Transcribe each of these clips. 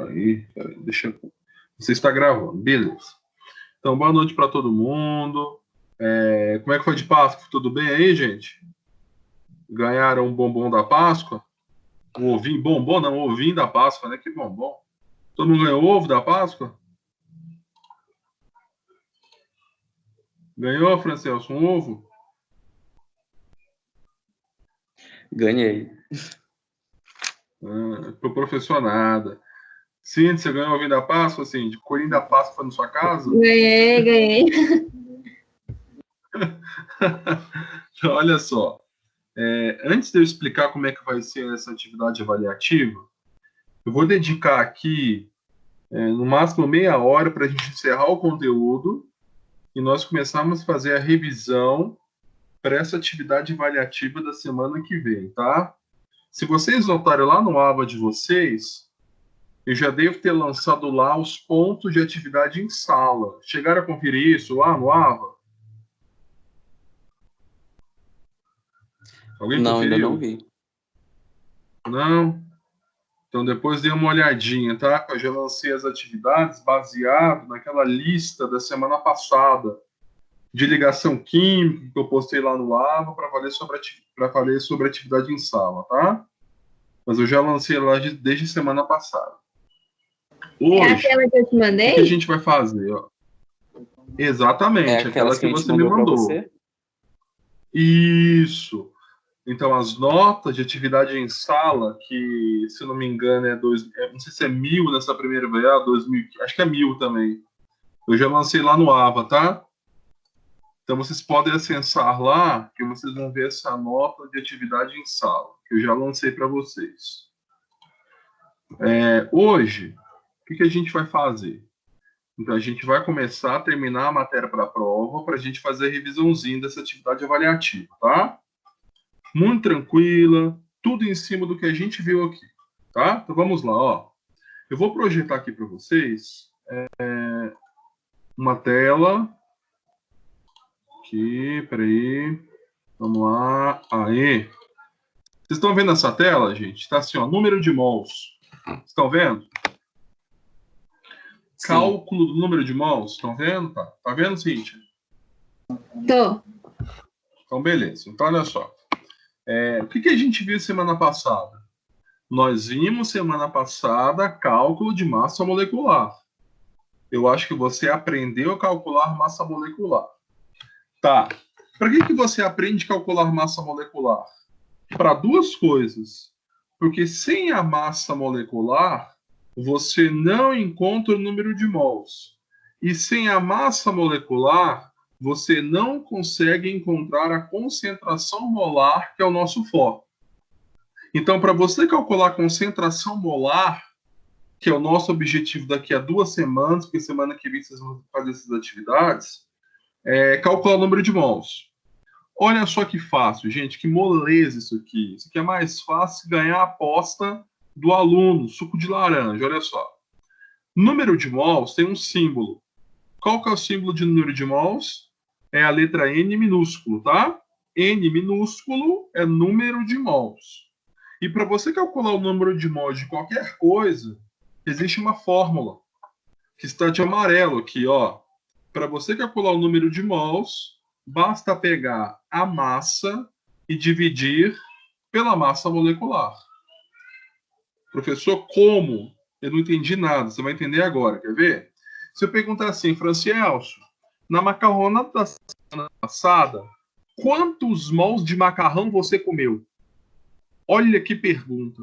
Aí, deixa eu... Você está gravando, beleza. Então, boa noite para todo mundo. Como é que foi de Páscoa? Tudo bem aí, gente? Ganharam um bombom da Páscoa? O ovinho, bombom não, ovinho da Páscoa, né? Que bombom. Todo mundo ganhou ovo da Páscoa? Ganhou, Francelso, um ovo? Ganhei. Pro professor nada. Cíntia, você ganhou ovinho da Páscoa, assim, de coelhinho da Páscoa foi na sua casa? Ganhei. Então, olha só. Antes de eu explicar como é que vai ser essa atividade avaliativa, eu vou dedicar aqui no máximo meia hora para a gente encerrar o conteúdo e nós começarmos a fazer a revisão para essa atividade avaliativa da semana que vem, tá? Se vocês notarem lá no AVA de vocês, eu já devo ter lançado lá os pontos de atividade em sala. Chegaram a conferir isso lá no AVA? Alguém Não, conferiu? ainda não vi. Não? Então depois dê uma olhadinha, tá? Eu já lancei as atividades baseado naquela lista da semana passada de ligação química que eu postei lá no AVA para falar sobre atividade em sala, tá? Mas eu já lancei lá desde semana passada. Hoje, é aquela que eu te mandei? o que a gente vai fazer? Ó? Exatamente, aquela que você me mandou. Você? Isso. Então, as notas de atividade em sala, que, se eu não me engano, não sei se é 1.000 nessa primeira VA, 2.000, acho que é 1.000 também. Eu já lancei lá no AVA, tá? Então, vocês podem acessar lá, que vocês vão ver essa nota de atividade em sala, que eu já lancei para vocês. Hoje, o que a gente vai fazer? Então, a gente vai começar a terminar a matéria para a prova, para a gente fazer a revisãozinha dessa atividade avaliativa, tá? Muito tranquila, tudo em cima do que a gente viu aqui, tá? Então, vamos lá, ó. Eu vou projetar aqui para vocês uma tela. Aqui, peraí. Vamos lá. Aí. Vocês estão vendo essa tela, gente? Tá assim, ó, número de mols. Estão vendo? Sim. Cálculo do número de mols. Estão vendo? Tá vendo, Cíntia? Tô. Então, beleza. Então, olha só. O que a gente viu semana passada? Nós vimos semana passada cálculo de massa molecular. Eu acho que você aprendeu a calcular massa molecular. Tá. Para que você aprende a calcular massa molecular? Para duas coisas. Porque sem a massa molecular, você não encontra o número de mols. E sem a massa molecular, você não consegue encontrar a concentração molar, que é o nosso foco. Então, para você calcular a concentração molar, que é o nosso objetivo daqui a 2 semanas, porque semana que vem vocês vão fazer essas atividades, calcular o número de mols. Olha só que fácil, gente, que moleza isso aqui. Isso aqui é mais fácil ganhar a aposta do aluno, suco de laranja, olha só. Número de mols tem um símbolo. Qual que é o símbolo de número de mols? É a letra N minúsculo, tá? N minúsculo é número de mols. E para você calcular o número de mols de qualquer coisa, existe uma fórmula que está de amarelo aqui, ó. Para você calcular o número de mols, basta pegar a massa e dividir pela massa molecular. Professor, como? Eu não entendi nada, você vai entender agora, quer ver? Se eu perguntar assim, Francielso, na macarronada da semana passada, quantos mols de macarrão você comeu? Olha que pergunta.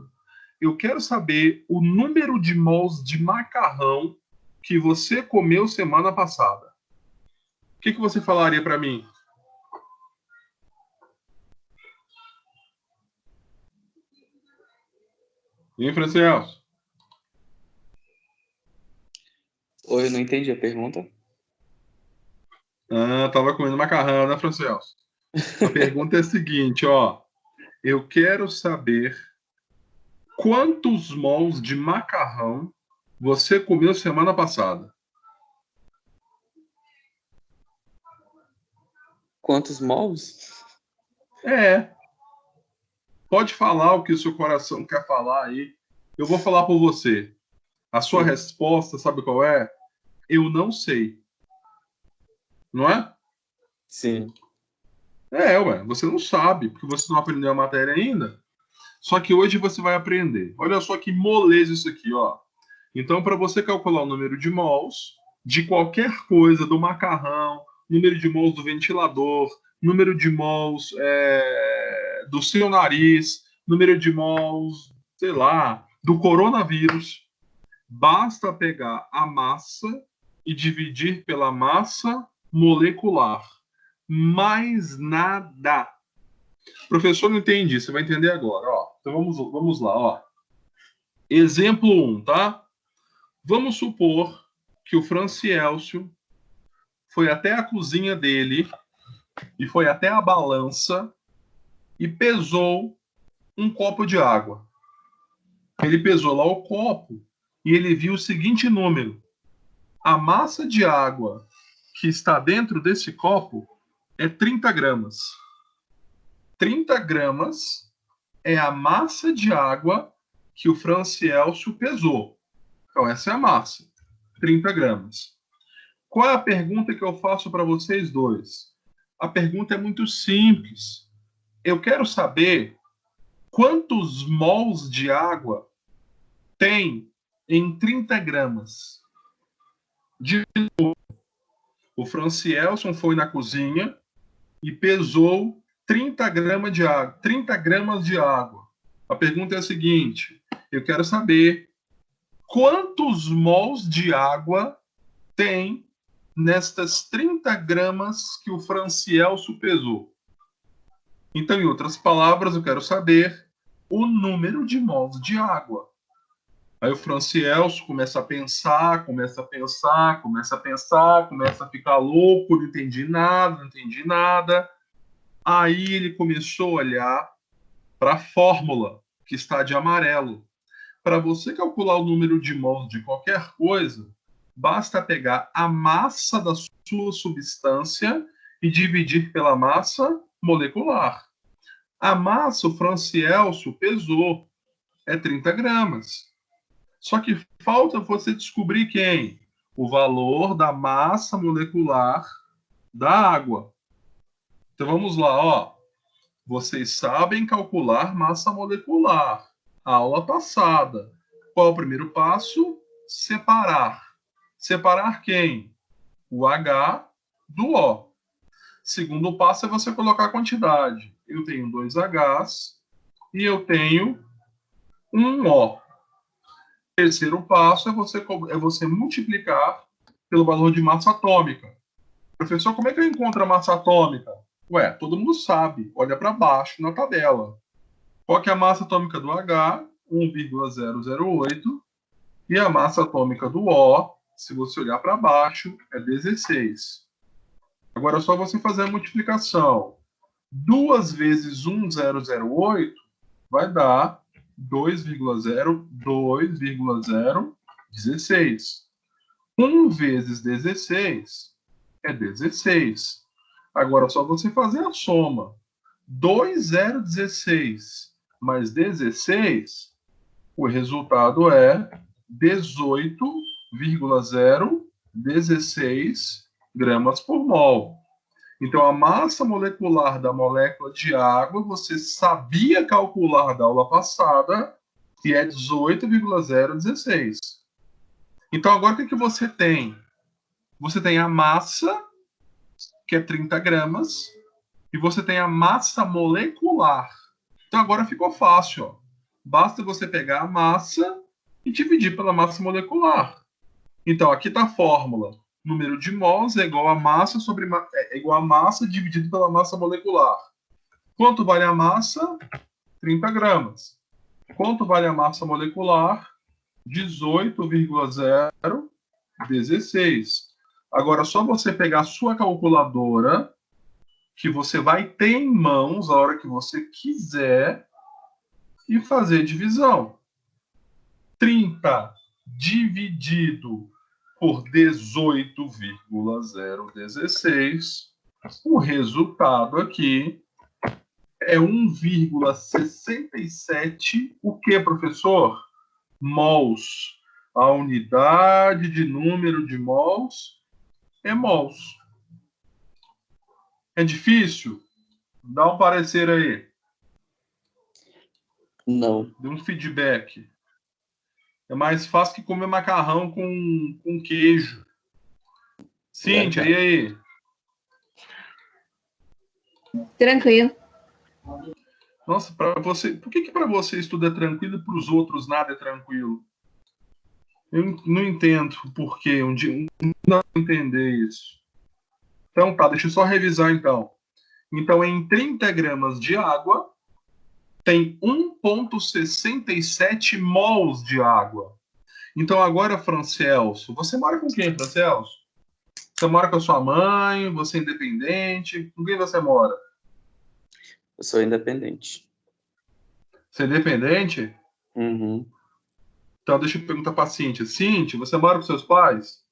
Eu quero saber o número de mols de macarrão que você comeu semana passada. O que você falaria para mim? E aí, Francielso? Oi, eu não entendi a pergunta. Tava comendo macarrão, né, Francielso? A pergunta é a seguinte, ó. Eu quero saber quantos mols de macarrão você comeu semana passada. Quantos mols? Pode falar o que o seu coração quer falar aí. Eu vou falar por você. A sua resposta, sabe qual é? Eu não sei. Não é? Sim. Ué, você não sabe, porque você não aprendeu a matéria ainda. Só que hoje você vai aprender. Olha só que moleza isso aqui, ó. Então, para você calcular o número de mols de qualquer coisa, do macarrão, número de mols do ventilador, número de mols do seu nariz, número de mols, sei lá, do coronavírus, basta pegar a massa e dividir pela massa molecular. Mais nada. Professor, não entendi. Você vai entender agora. Ó. Então vamos lá. Ó. Exemplo 1, tá? Vamos supor que o Franciélcio foi até a cozinha dele e foi até a balança e pesou um copo de água. Ele pesou lá o copo e ele viu o seguinte número. A massa de água que está dentro desse copo é 30 gramas. 30 gramas é a massa de água que o Franciélcio pesou. Então, essa é a massa. 30 gramas. Qual é a pergunta que eu faço para vocês dois? A pergunta é muito simples. Eu quero saber quantos mols de água tem em 30 gramas. De novo, o Francielson foi na cozinha e pesou 30 gramas de água. 30 gramas de água. A pergunta é a seguinte: eu quero saber quantos mols de água tem nestas 30 gramas que o Francielso pesou. Então, em outras palavras, eu quero saber o número de mols de água. Aí o Francielso começa a pensar, começa a ficar louco, não entendi nada. Aí ele começou a olhar para a fórmula, que está de amarelo. Para você calcular o número de mols de qualquer coisa, basta pegar a massa da sua substância e dividir pela massa molecular. A massa, o Francielso pesou, é 30 gramas. Só que falta você descobrir quem? O valor da massa molecular da água. Então vamos lá, ó. Vocês sabem calcular massa molecular. A aula passada. Qual é o primeiro passo? Separar. Separar quem? O H do O. Segundo passo é você colocar a quantidade. Eu tenho 2 Hs e eu tenho um O. Terceiro passo é você multiplicar pelo valor de massa atômica. Professor, como é que eu encontro a massa atômica? Ué, todo mundo sabe. Olha para baixo na tabela. Qual que é a massa atômica do H? 1,008. E a massa atômica do O, se você olhar para baixo, é 16. Agora é só você fazer a multiplicação. 2 vezes 1,008 vai dar 2,016. 1 vezes 16 é 16. Agora é só você fazer a soma. 2,016 mais 16, o resultado é 18,016 gramas por mol. Então, a massa molecular da molécula de água, você sabia calcular da aula passada, que é 18,016. Então, agora o que você tem? Você tem a massa, que é 30 gramas, e você tem a massa molecular. Então, agora ficou fácil. Ó. Basta você pegar a massa e dividir pela massa molecular. Então, aqui está a fórmula. Número de mols é igual a massa dividido pela massa molecular. Quanto vale a massa? 30 gramas. Quanto vale a massa molecular? 18,016. Agora, só você pegar a sua calculadora, que você vai ter em mãos a hora que você quiser, e fazer divisão. 30 dividido por 18,016, o resultado aqui é 1,67. O que, professor? Mols. A unidade de número de mols é mols. É difícil? Dá um parecer aí. Não. Dê um feedback. É mais fácil que comer macarrão com queijo. Cíntia, e aí? Tranquilo. Nossa, para você, por que para você isso tudo é tranquilo e para os outros nada é tranquilo? Eu não entendo por quê. Um dia não entender isso. Então tá, deixa eu só revisar então. Então, em 30 gramas de água, tem 1,67 mols de água. Então agora, Francelso, você mora com quem, Francelso? Você mora com a sua mãe? Você é independente? Com quem você mora? Eu sou independente. Você é independente? Uhum. Então deixa eu perguntar para a Cíntia. Cíntia, você mora com seus pais?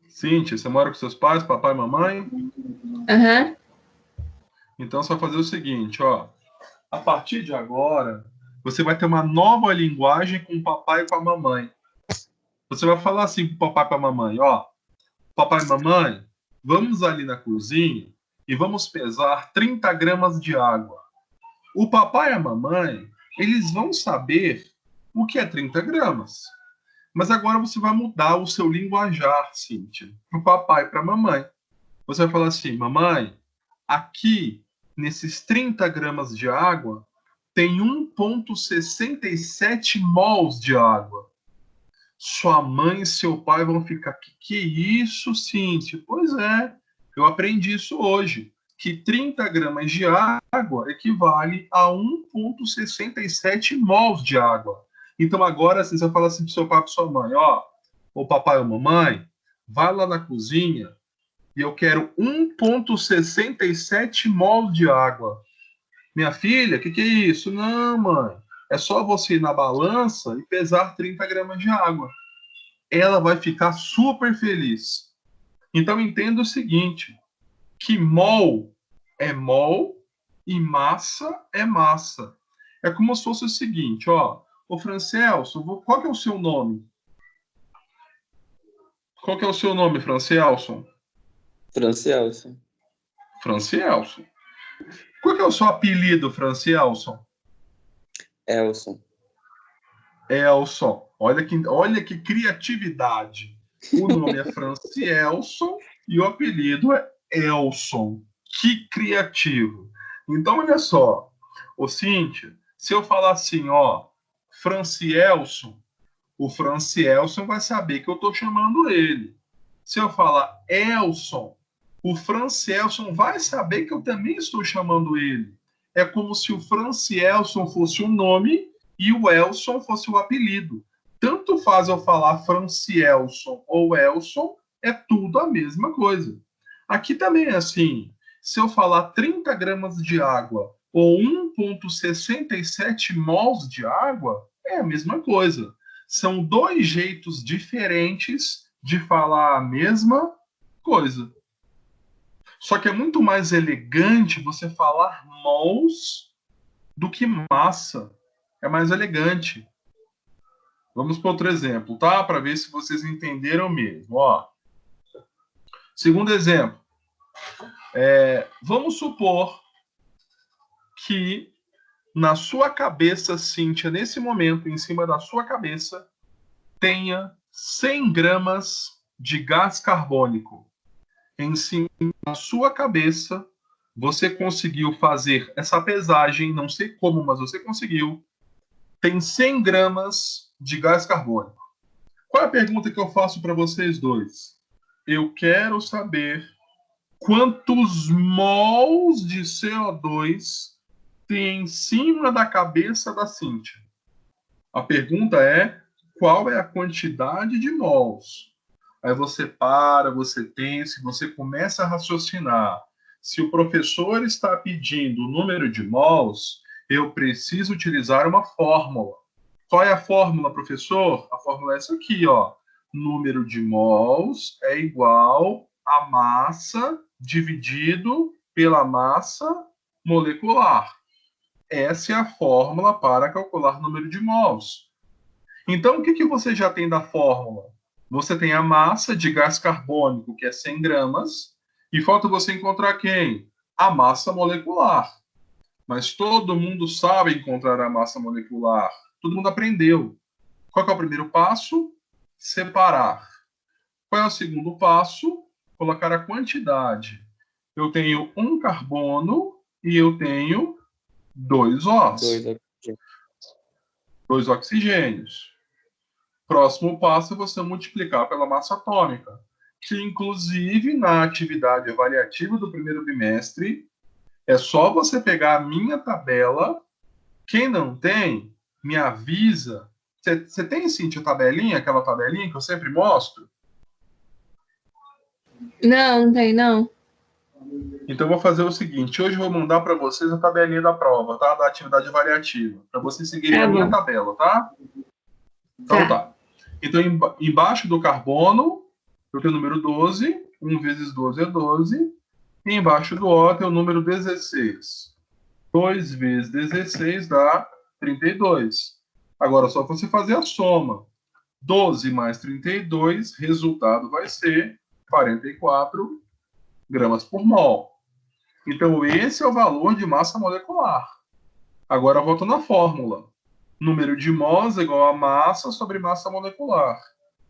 Cíntia, você mora com seus pais, papai e mamãe? Aham. Então você vai fazer o seguinte, ó. A partir de agora, você vai ter uma nova linguagem com o papai e com a mamãe. Você vai falar assim pro papai e pra mamãe, ó. Papai e mamãe, vamos ali na cozinha e vamos pesar 30 gramas de água. O papai e a mamãe, eles vão saber o que é 30 gramas. Mas agora você vai mudar o seu linguajar, Cíntia, pro papai e pra mamãe. Você vai falar assim, mamãe, aqui, nesses 30 gramas de água, tem 1,67 mols de água. Sua mãe e seu pai vão ficar, que isso, Cíntia? Pois é, eu aprendi isso hoje, que 30 gramas de água equivale a 1,67 mols de água. Então agora você vai falar assim para o seu pai e para sua mãe, ó, ou papai ou mamãe, vai lá na cozinha e eu quero 1,67 mols de água. Minha filha, que é isso? Não, mãe. É só você ir na balança e pesar 30 gramas de água. Ela vai ficar super feliz. Então entenda o seguinte, que mol é mol e massa é massa. É como se fosse o seguinte, ó. Ô Francelso, qual que é o seu nome? Qual que é o seu nome, Francelso? Francielson. Francielson. Qual que é o seu apelido, Francielson? Elson. Elson. Olha que criatividade. O nome é Francielson e o apelido é Elson. Que criativo. Então, olha só. Ô, Cíntia, se eu falar assim, ó, Francielson, o Francielson vai saber que eu estou chamando ele. Se eu falar Elson, o Francielson vai saber que eu também estou chamando ele. É como se o Francielson fosse o nome e o Elson fosse o apelido. Tanto faz eu falar Francielson ou Elson, é tudo a mesma coisa. Aqui também é assim. Se eu falar 30 gramas de água ou 1,67 mols de água, é a mesma coisa. São dois jeitos diferentes de falar a mesma coisa. Só que é muito mais elegante você falar mols do que massa. É mais elegante. Vamos para outro exemplo, tá? Para ver se vocês entenderam mesmo. Ó. Segundo exemplo. Vamos supor que na sua cabeça, Cíntia, nesse momento, em cima da sua cabeça, tenha 100 gramas de gás carbônico. Em cima da sua cabeça, você conseguiu fazer essa pesagem, não sei como, mas você conseguiu. Tem 100 gramas de gás carbônico. Qual é a pergunta que eu faço para vocês dois? Eu quero saber quantos mols de CO2 tem em cima da cabeça da Cíntia. A pergunta é, qual é a quantidade de mols? Aí você para, você pensa, você começa a raciocinar. Se o professor está pedindo o número de mols, eu preciso utilizar uma fórmula. Qual é a fórmula, professor? A fórmula é essa aqui, ó. Número de mols é igual a massa dividido pela massa molecular. Essa é a fórmula para calcular o número de mols. Então, o que você já tem da fórmula? Você tem a massa de gás carbônico, que é 100 gramas, e falta você encontrar quem? A massa molecular. Mas todo mundo sabe encontrar a massa molecular. Todo mundo aprendeu. Qual que é o primeiro passo? Separar. Qual é o segundo passo? Colocar a quantidade. Eu tenho um carbono e eu tenho 2 Os. Dois oxigênios. Próximo passo é você multiplicar pela massa atômica, que inclusive na atividade avaliativa do primeiro bimestre, é só você pegar a minha tabela. Quem não tem, me avisa. Você tem, Cíntia, tabelinha, aquela tabelinha que eu sempre mostro? Não, não tem, não. Então, eu vou fazer o seguinte. Hoje eu vou mandar para vocês a tabelinha da prova, tá? Da atividade avaliativa. Para vocês seguirem a minha tabela, tá? Então, tá. Então, embaixo do carbono, eu tenho o número 12. 1 vezes 12 é 12. E embaixo do O tem o número 16. 2 vezes 16 dá 32. Agora, só você fazer a soma. 12 mais 32, resultado vai ser 44 gramas por mol. Então, esse é o valor de massa molecular. Agora, volto na fórmula. Número de mols é igual a massa sobre massa molecular.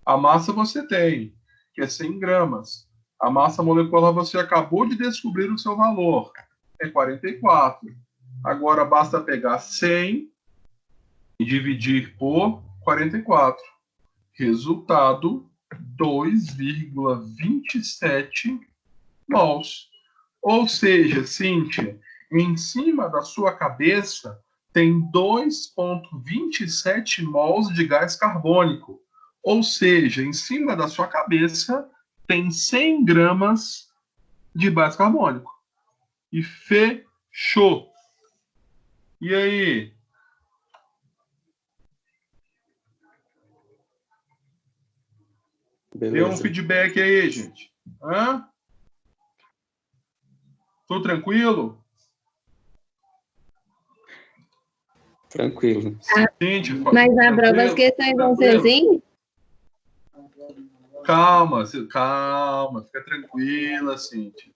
A massa você tem, que é 100 gramas. A massa molecular você acabou de descobrir o seu valor. É 44. Agora, basta pegar 100 e dividir por 44. Resultado, 2,27 mols. Ou seja, Cíntia, em cima da sua cabeça tem 2,27 mols de gás carbônico. Ou seja, em cima da sua cabeça tem 100 gramas de gás carbônico. E fechou. E aí? Beleza. Dê um feedback aí, gente. Hã? Tô tranquilo? Tranquilo. Gente, Mas na prova as questões vão ser assim? Calma, fica tranquila, Cíntia.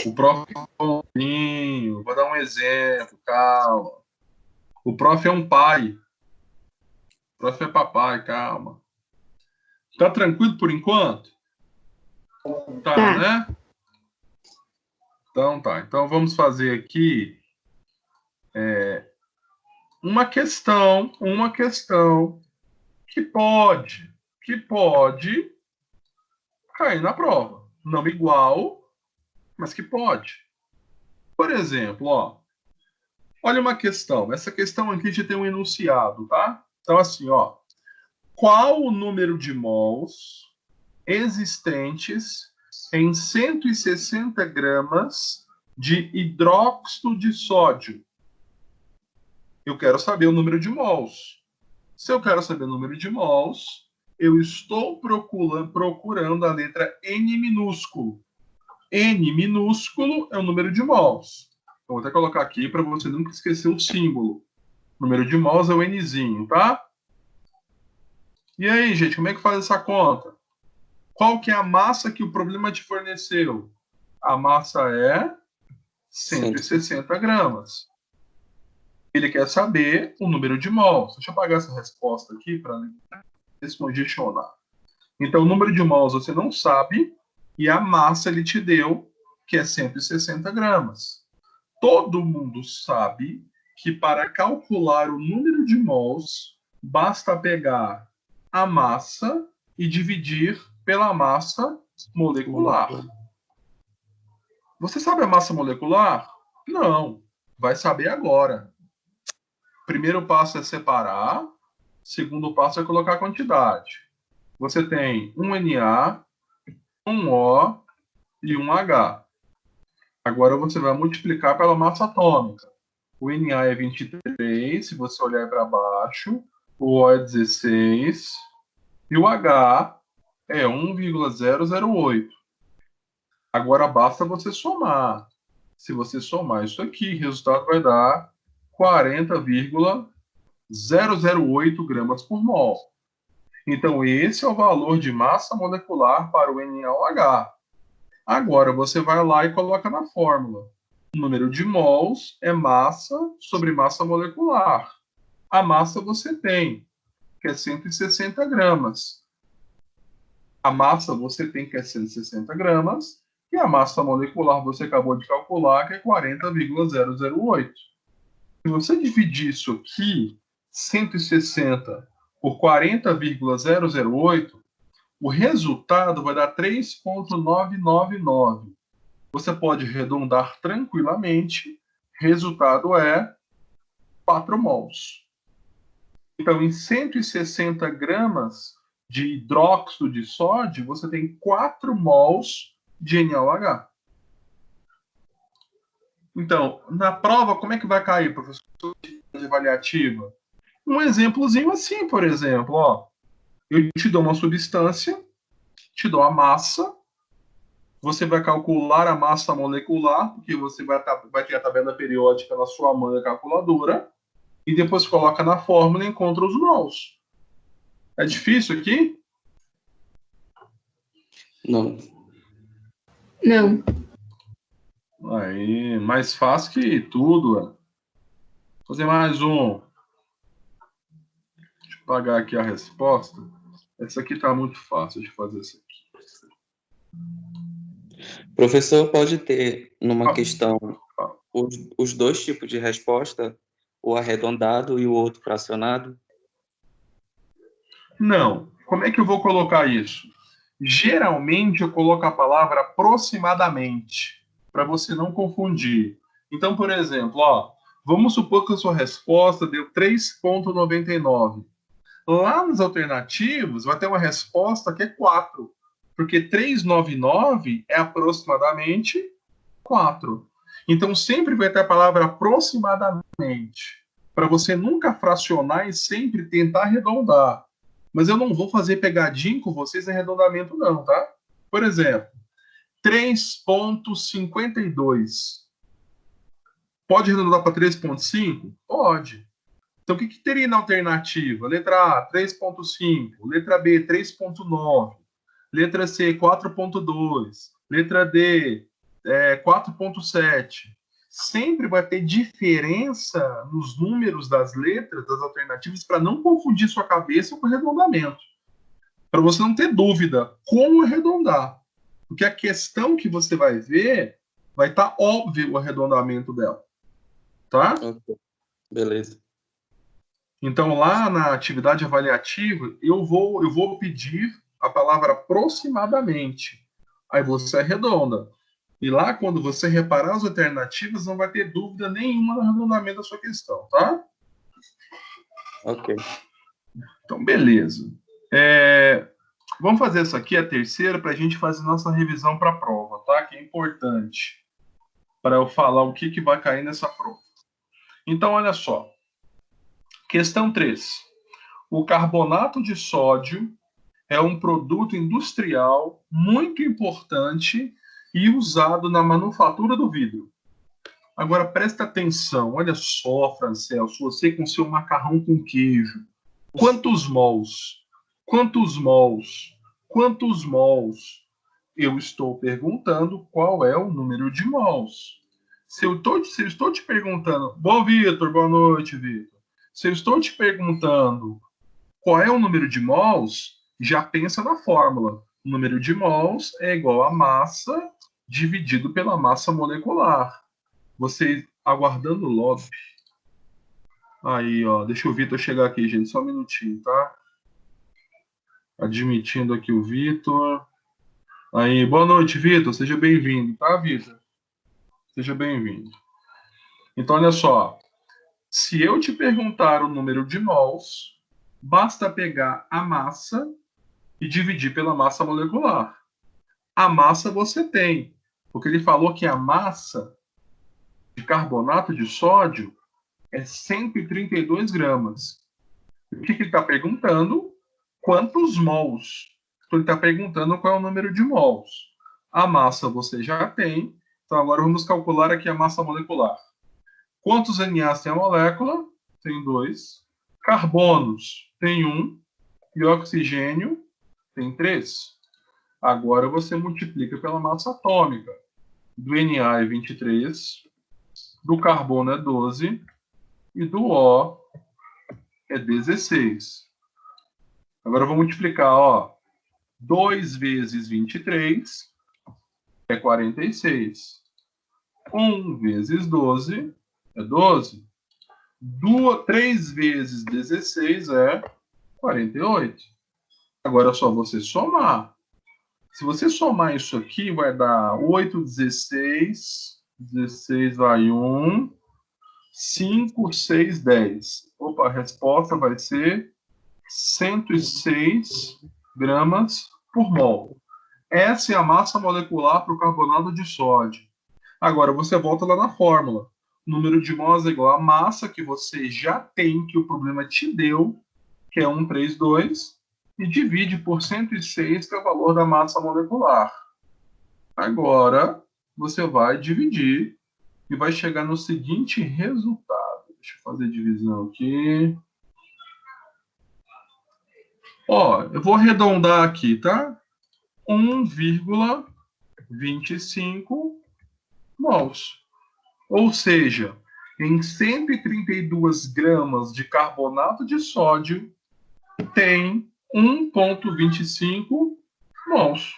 O prof é um bonzinho, vou dar um exemplo, calma. O prof é um pai. O prof é papai, calma. Tá tranquilo por enquanto? Tá, né? Então tá. Então vamos fazer aqui uma questão que pode cair na prova. Não igual, mas que pode. Por exemplo, ó, olha uma questão. Essa questão aqui já tem um enunciado, tá? Então, assim, ó. Qual o número de mols existentes em 160 gramas de hidróxido de sódio? Eu quero saber o número de mols. Se eu quero saber o número de mols, eu estou procurando a letra N minúsculo. N minúsculo é o número de mols. Eu vou até colocar aqui para você nunca esquecer o símbolo. O número de mols é o Nzinho, tá? E aí, gente, como é que faz essa conta? Qual que é a massa que o problema te forneceu? A massa é 160 gramas. Ele quer saber o número de mols. Deixa eu apagar essa resposta aqui para descongestionar. Então, o número de mols você não sabe e a massa ele te deu, que é 160 gramas. Todo mundo sabe que para calcular o número de mols, basta pegar a massa e dividir pela massa molecular. Você sabe a massa molecular? Não. Vai saber agora. Primeiro passo é separar. Segundo passo é colocar a quantidade. Você tem um Na, um O e um H. Agora você vai multiplicar pela massa atômica. O Na é 23, se você olhar para baixo. O O é 16. E o H é 1,008. Agora basta você somar. Se você somar isso aqui, o resultado vai dar 40,008 gramas por mol. Então, esse é o valor de massa molecular para o NaOH. Agora, você vai lá e coloca na fórmula. O número de mols é massa sobre massa molecular. A massa você tem, que é 160 gramas. A massa você tem, que é 160 gramas. E a massa molecular você acabou de calcular, que é 40,008. Se você dividir isso aqui, 160 por 40,008, o resultado vai dar 3,999. Você pode arredondar tranquilamente. Resultado é 4 mols. Então, em 160 gramas de hidróxido de sódio, você tem 4 mols de NaOH. Então, na prova, como é que vai cair, professor, de avaliativa? Um exemplozinho assim, por exemplo, ó. Eu te dou uma substância, te dou a massa, você vai calcular a massa molecular, porque você vai ter a tabela periódica na sua mão calculadora, e depois coloca na fórmula e encontra os mols. É difícil aqui? Não. Não. Aí, mais fácil que tudo. Vou fazer mais um. Deixa eu apagar aqui a resposta. Essa aqui está muito fácil de fazer isso aqui. Professor, pode ter numa questão os dois tipos de resposta, o arredondado e o outro fracionado? Não. Como é que eu vou colocar isso? Geralmente eu coloco a palavra aproximadamente, para você não confundir. Então, por exemplo, ó, vamos supor que a sua resposta deu 3,99. Lá nos alternativos vai ter uma resposta que é 4, porque 399 é aproximadamente 4. Então sempre vai ter a palavra aproximadamente, para você nunca fracionar e sempre tentar arredondar. Mas eu não vou fazer pegadinha com vocês em arredondamento não, tá? Por exemplo, 3,52. Pode arredondar para 3,5? Pode. Então, o que teria na alternativa? Letra A, 3,5. Letra B, 3,9. Letra C, 4,2. Letra D, 4,7. Sempre vai ter diferença nos números das letras, das alternativas, para não confundir sua cabeça com o arredondamento. Para você não ter dúvida como arredondar. Porque a questão que você vai ver, vai estar óbvio o arredondamento dela. Tá? Ok. Beleza. Então, lá na atividade avaliativa, eu vou pedir a palavra aproximadamente. Aí você arredonda. E lá, quando você reparar as alternativas, não vai ter dúvida nenhuma no arredondamento da sua questão, tá? Ok. Então, beleza. Vamos fazer essa aqui, a terceira, para a gente fazer nossa revisão para a prova, tá? Que é importante para eu falar o que vai cair nessa prova. Então, olha só. Questão 3. O carbonato de sódio é um produto industrial muito importante e usado na manufatura do vidro. Agora, presta atenção. Olha só, Francelso, você com seu macarrão com queijo. Quantos mols? Quantos mols? Quantos mols? Eu estou perguntando qual é o número de mols. Se eu estou te perguntando... Bom, Vitor, boa noite, Vitor. Se eu estou te perguntando qual é o número de mols, já pensa na fórmula. O número de mols é igual a massa dividido pela massa molecular. Você aguardando o lobby. Aí, ó, deixa o Vitor chegar aqui, gente, só um minutinho, tá? Admitindo aqui o Vitor. Aí, boa noite, Vitor, seja bem-vindo, tá, Vitor? Seja bem-vindo. Então, olha só. Se eu te perguntar o número de mols, basta pegar a massa e dividir pela massa molecular. A massa você tem, porque ele falou que a massa de carbonato de sódio é 132 gramas. O que ele está perguntando? Quantos mols? Então ele está perguntando qual é o número de mols. A massa você já tem. Então, agora vamos calcular aqui a massa molecular. Quantos NAs tem a molécula? Tem 2. Carbonos tem 1. E oxigênio tem 3. Agora você multiplica pela massa atômica. Do Na é 23, do carbono é 12 e do O é 16. Agora eu vou multiplicar, ó. 2 vezes 23 é 46. 1 vezes 12 é 12. 3 vezes 16 é 48. Agora é só você somar. Se você somar isso aqui, vai dar 8, 16. 16 vai 1. 5, 6, 10. Opa, a resposta vai ser 106 gramas por mol. Essa é a massa molecular para o carbonato de sódio. Agora você volta lá na fórmula. O número de mols é igual à massa que você já tem, que o problema te deu, que é 132, e divide por 106, que é o valor da massa molecular. Agora você vai dividir e vai chegar no seguinte resultado. Deixa eu fazer divisão aqui. Ó, eu vou arredondar aqui, tá? 1,25 mols. Ou seja, em 132 gramas de carbonato de sódio, tem 1,25 mols.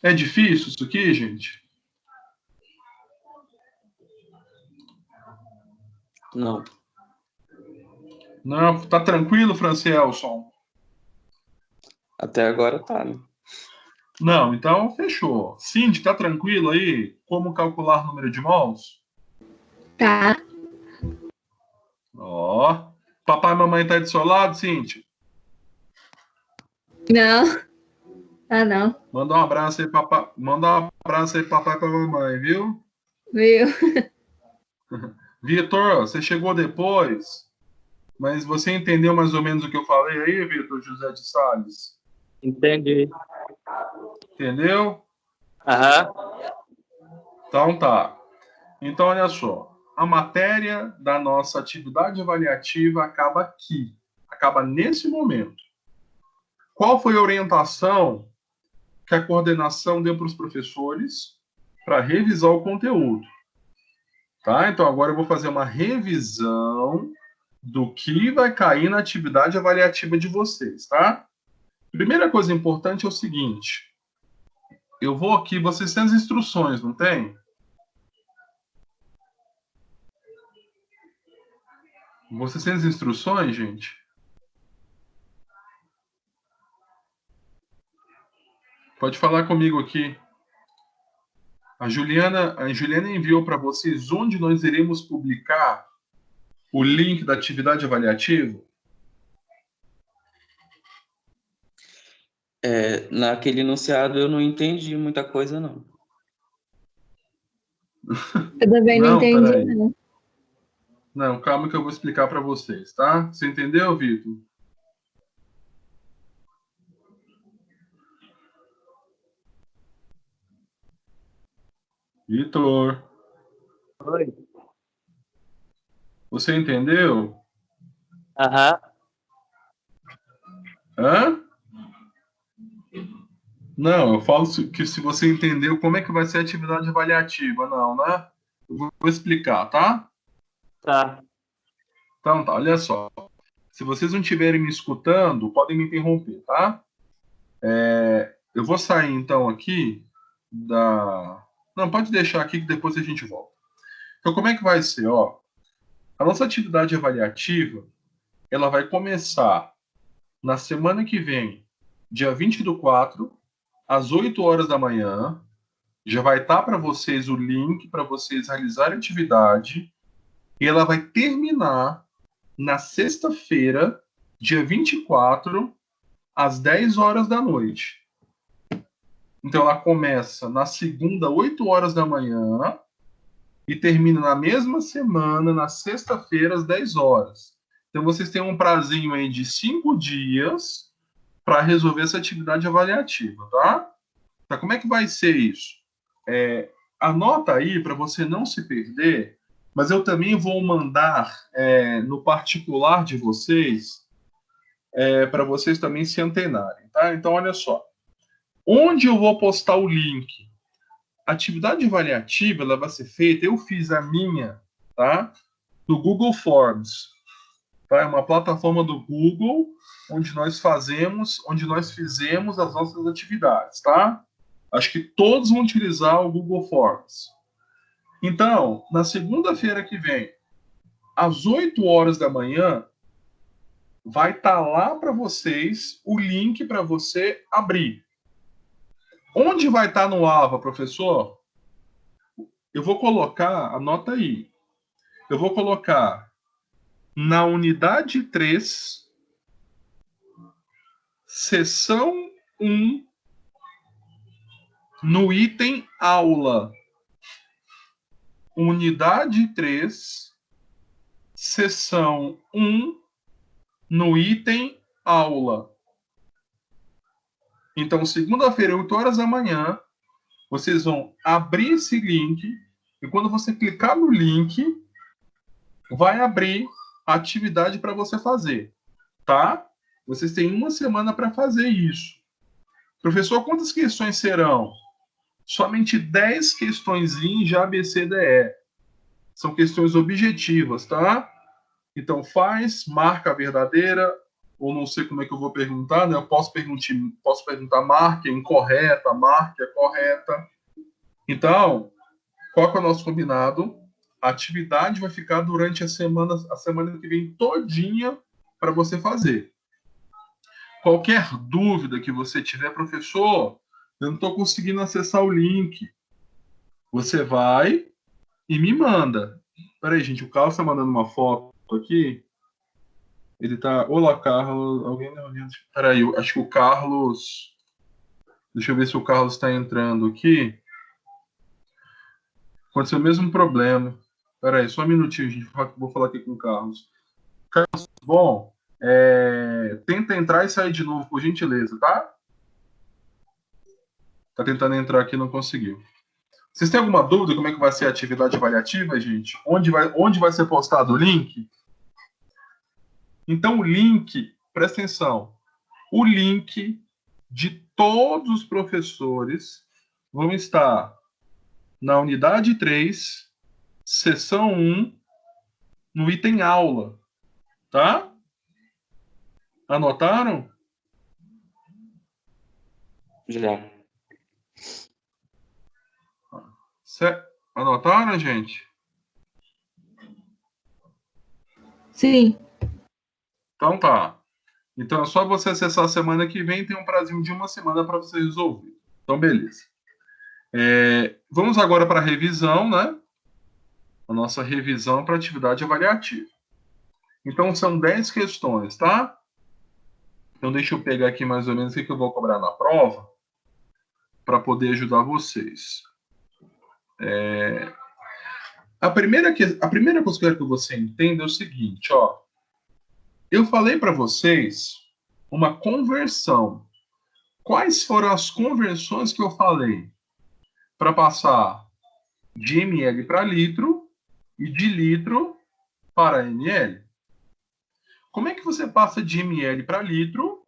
É difícil isso aqui, gente? Não. Não, tá tranquilo, Francielson? Até agora tá, né? Não, então fechou. Cindy, tá tranquilo aí? Como calcular o número de mols? Tá. Ó. Papai e mamãe tá do seu lado, Cindy? Não. Ah, não. Manda um abraço aí, papai. Manda um abraço aí, papai e pra mamãe, viu? Viu? Vitor, você chegou depois, mas você entendeu mais ou menos o que eu falei aí, Vitor José de Salles? Entendi. Entendeu? Aham. Então tá. Então, olha só. A matéria da nossa atividade avaliativa acaba aqui. Acaba nesse momento. Qual foi a orientação que a coordenação deu para os professores para revisar o conteúdo? Tá? Então, agora eu vou fazer uma revisão do que vai cair na atividade avaliativa de vocês, tá? Primeira coisa importante é o seguinte. Eu vou aqui, vocês têm as instruções, não tem? Vocês têm as instruções, gente? Pode falar comigo aqui. A Juliana enviou para vocês onde nós iremos publicar o link da atividade avaliativa. Naquele enunciado eu não entendi muita coisa, não. Eu também não entendi, peraí. não. Não, calma que eu vou explicar para vocês, tá? Você entendeu, Vitor? Vitor, Oi. você entendeu? Aham. Hã? Não, eu falo que se você entendeu como é que vai ser a atividade avaliativa, não, né? Eu vou explicar, tá? Tá. Então tá, olha só. Se vocês não estiverem me escutando, podem me interromper, tá? Eu vou sair então aqui da. Não, pode deixar aqui que depois a gente volta. Então, como é que vai ser? Ó, a nossa atividade avaliativa, ela vai começar na semana que vem, dia 20/4, às 8 horas da manhã. Já vai estar para vocês o link para vocês realizarem a atividade. E ela vai terminar na sexta-feira, dia 24, às 10 horas da noite. Então, ela começa na segunda, 8 horas da manhã, e termina na mesma semana, na sexta-feira, às 10 horas. Então, vocês têm um prazinho aí de 5 dias para resolver essa atividade avaliativa, tá? Tá, como é que vai ser isso? Anota aí para você não se perder, mas eu também vou mandar no particular de vocês, para vocês também se antenarem, tá? Então, olha só. Onde eu vou postar o link? A atividade avaliativa, ela vai ser feita, eu fiz a minha, tá? Do Google Forms. Tá? É uma plataforma do Google onde nós fizemos as nossas atividades, tá? Acho que todos vão utilizar o Google Forms. Então, na segunda-feira que vem, às 8 horas da manhã, vai estar lá para vocês o link para você abrir. Onde vai estar no AVA, professor? Eu vou colocar, anota aí. Eu vou colocar na unidade 3, seção 1, no item aula. Unidade 3, seção 1, no item aula. Então, segunda-feira, 8 horas da manhã, vocês vão abrir esse link e quando você clicar no link, vai abrir a atividade para você fazer, tá? Vocês têm uma semana para fazer isso. Professor, quantas questões serão? Somente 10 questõezinhas de ABCDE. São questões objetivas, tá? Então faz, marca a verdadeira, ou não sei como é que eu vou perguntar, né? Eu posso perguntar marque a incorreta, marque a correta. Então, qual que é o nosso combinado? A atividade vai ficar durante a semana que vem todinha para você fazer. Qualquer dúvida que você tiver, professor, eu não estou conseguindo acessar o link. Você vai e me manda. Peraí, gente, o Carlos está mandando uma foto aqui. Ele tá... Olá, Carlos. Alguém não ouviu? Peraí, acho que o Carlos... Deixa eu ver se o Carlos está entrando aqui. Aconteceu o mesmo problema. Peraí, só um minutinho, gente. Vou falar aqui com o Carlos. Carlos, bom, tenta entrar e sair de novo, por gentileza, tá? Tá tentando entrar aqui e não conseguiu. Vocês têm alguma dúvida como é que vai ser a atividade avaliativa, gente? Onde vai ser postado o link? Então, o link, presta atenção, o link de todos os professores vão estar na unidade 3, seção 1, no item aula, tá? Anotaram? Já. Anotaram, gente? Sim. Então tá. Então é só você acessar a semana que vem, tem um prazinho de uma semana para você resolver. Então, beleza. Vamos agora para a revisão, né? A nossa revisão para atividade avaliativa. Então, são 10 questões, tá? Então, deixa eu pegar aqui mais ou menos o que eu vou cobrar na prova para poder ajudar vocês. A primeira coisa que eu quero que você entenda é o seguinte, ó. Eu falei para vocês uma conversão. Quais foram as conversões que eu falei? Para passar de ml para litro e de litro para ml. Como é que você passa de ml para litro?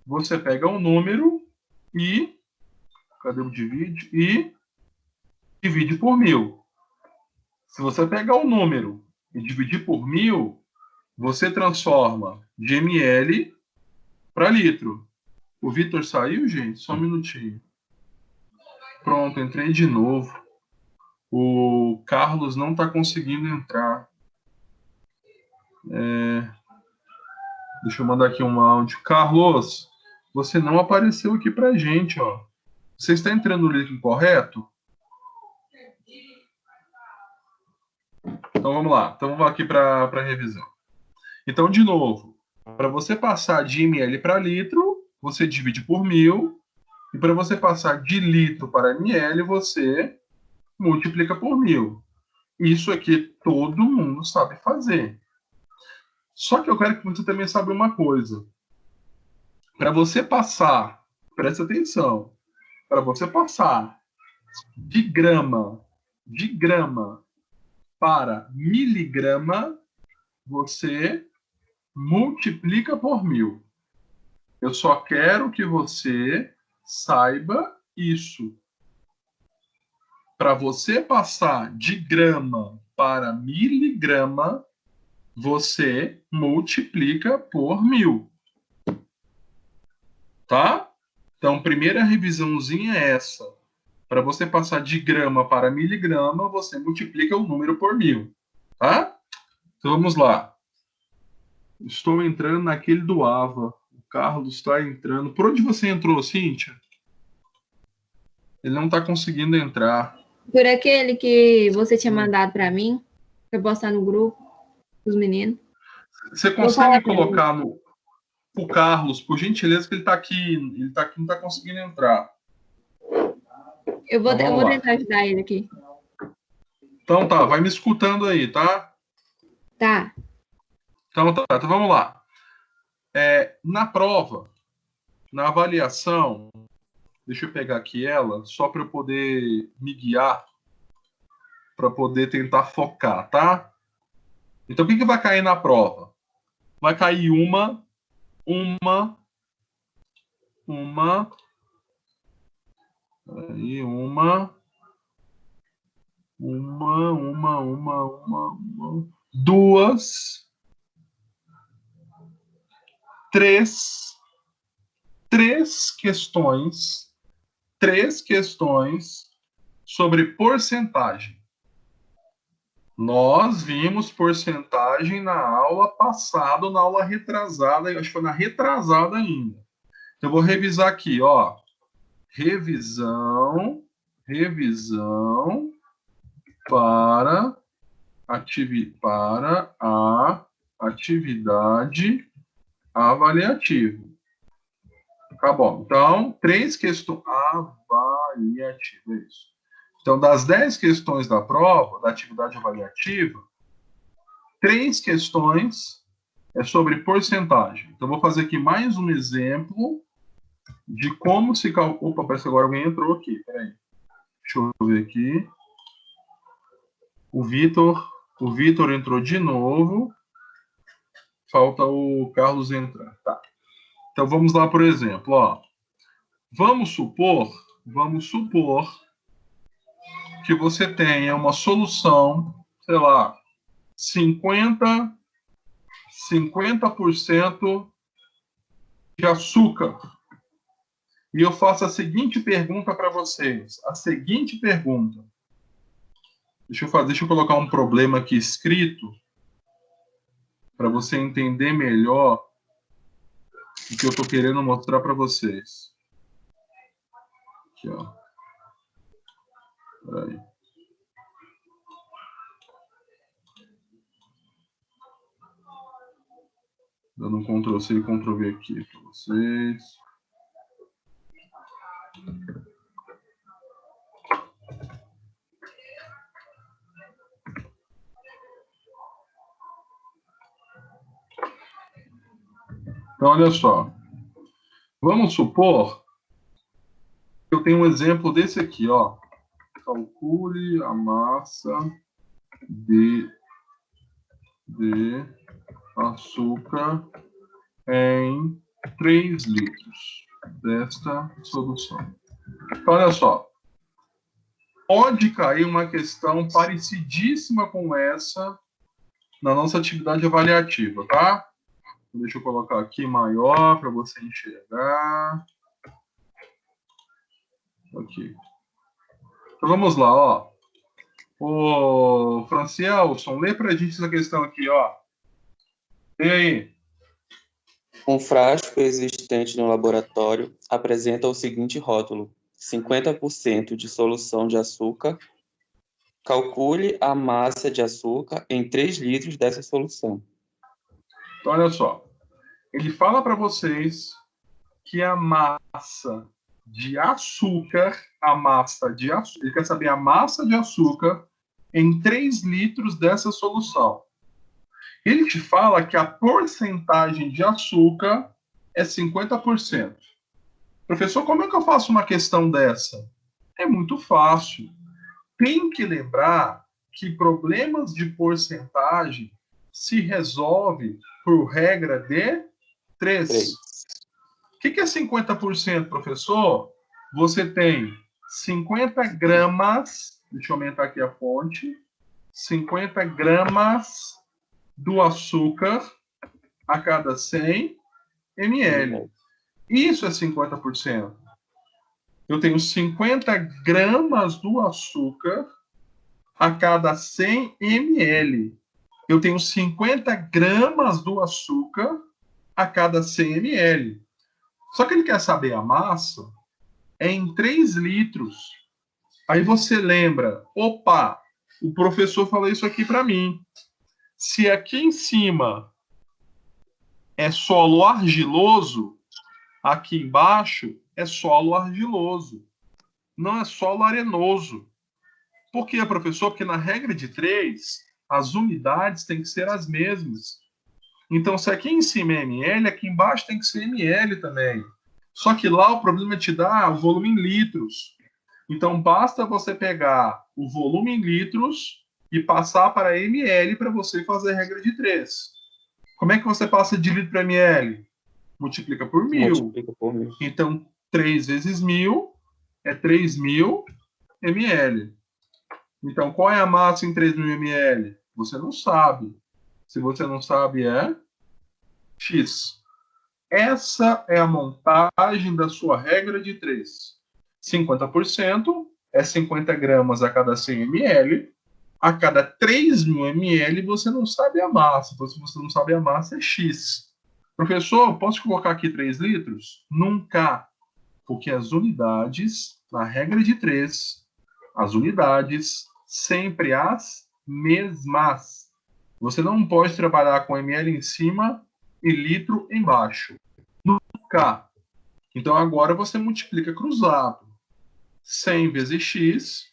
Você pega um número e... Cadê o divide? E divide por 1000. Se você pegar o número e dividir por 1000, você transforma de ml para litro. O Vitor saiu, gente? Só um minutinho. Pronto, entrei de novo. O Carlos não está conseguindo entrar. Deixa eu mandar aqui um áudio. Carlos, você não apareceu aqui pra gente, ó. Você está entrando no link correto? Então vamos lá. Então vamos aqui para revisão. Então, de novo, para você passar de ml para litro, você divide por 1000. E para você passar de litro para ml, você multiplica por 1000. Isso aqui todo mundo sabe fazer. Só que eu quero que você também saiba uma coisa. Para você passar, presta atenção, para você passar de grama para miligrama, você multiplica por 1000. Eu só quero que você saiba isso. Para você passar de grama para miligrama, você multiplica por 1000. Tá? Então, primeira revisãozinha é essa. Para você passar de grama para miligrama, você multiplica o número por 1000. Tá? Então, vamos lá. Estou entrando naquele do AVA. O Carlos está entrando. Por onde você entrou, Cíntia? Ele não está conseguindo entrar. Por aquele que você tinha mandado para mim, para postar no grupo, os meninos. Você consegue colocar o Carlos, por gentileza, que ele está aqui. Ele está aqui, não está conseguindo entrar. Eu vou tentar ajudar ele aqui. Então tá, vai me escutando aí, tá? Tá. Então vamos lá. Na prova, na avaliação, deixa eu pegar aqui ela, só para eu poder me guiar, para poder tentar focar, tá? Então o que vai cair na prova? Vai cair uma, duas, três questões sobre porcentagem. Nós vimos porcentagem na aula passada, na aula retrasada, acho que foi na retrasada ainda. Eu vou revisar aqui, ó. Revisão para a atividade avaliativa. Tá bom. Então, 3 questões avaliativas. Isso. Então, das 10 questões da prova, da atividade avaliativa, 3 questões é sobre porcentagem. Então, vou fazer aqui mais um exemplo de como se calcula. Opa, parece que agora alguém entrou aqui. Peraí. Deixa eu ver aqui. O Vitor entrou de novo. Falta o Carlos entrar. Tá. Então, vamos lá, por exemplo. Ó. Vamos supor que você tenha uma solução, sei lá, 50% de açúcar. E eu faço a seguinte pergunta para vocês. A seguinte pergunta. Deixa eu colocar um problema aqui escrito para você entender melhor o que eu estou querendo mostrar para vocês. Aqui, ó. Peraí. Dando um Ctrl+C e Ctrl+V aqui para vocês. Então, olha só. Vamos supor que eu tenho um exemplo desse aqui, ó. Calcule a massa de açúcar em 3 litros desta solução. Então, olha só. Pode cair uma questão parecidíssima com essa na nossa atividade avaliativa, tá? Deixa eu colocar aqui maior para você enxergar. Aqui. Então, vamos lá, ó. Ô, Francielson, lê para a gente essa questão aqui, ó. E aí? Um frasco existente no laboratório apresenta o seguinte rótulo: 50% de solução de açúcar. Calcule a massa de açúcar em 3 litros dessa solução. Então, olha só. Ele fala para vocês que a massa de açúcar, ele quer saber a massa de açúcar em 3 litros dessa solução. Ele te fala que a porcentagem de açúcar é 50%. Professor, como é que eu faço uma questão dessa? É muito fácil. Tem que lembrar que problemas de porcentagem se resolve por regra de 3. 3. O que é 50%, professor? Você tem 50 gramas, deixa eu aumentar aqui a fonte, 50 gramas do açúcar a cada 100 ml. Isso é 50%. Eu tenho 50 gramas do açúcar a cada 100 ml. Eu tenho 50 gramas do açúcar a cada 100 ml. Só que ele quer saber a massa é em 3 litros. Aí você lembra, opa, o professor falou isso aqui para mim. Se aqui em cima é solo argiloso, aqui embaixo é solo argiloso. Não é solo arenoso. Por quê, professor? Porque na regra de 3, as unidades têm que ser as mesmas. Então, se aqui em cima é ml, aqui embaixo tem que ser ml também. Só que lá o problema é te dar o volume em litros. Então, basta você pegar o volume em litros e passar para ml para você fazer a regra de 3. Como é que você passa de litro para ml? Multiplica por 1000. Multiplica por 1000. Então, 3 vezes 1000 é 3.000 ml. Então, qual é a massa em 3.000 ml? Você não sabe. Se você não sabe, é X. Essa é a montagem da sua regra de 3. 50% é 50 gramas a cada 100 ml. A cada 3.000 ml você não sabe a massa. Então, se você não sabe a massa, é X. Professor, posso colocar aqui 3 litros? Nunca. Porque as unidades, na regra de 3, as unidades sempre as mesmas. Você não pode trabalhar com ml em cima e litro embaixo. Nunca. Então agora você multiplica cruzado. 100 vezes x,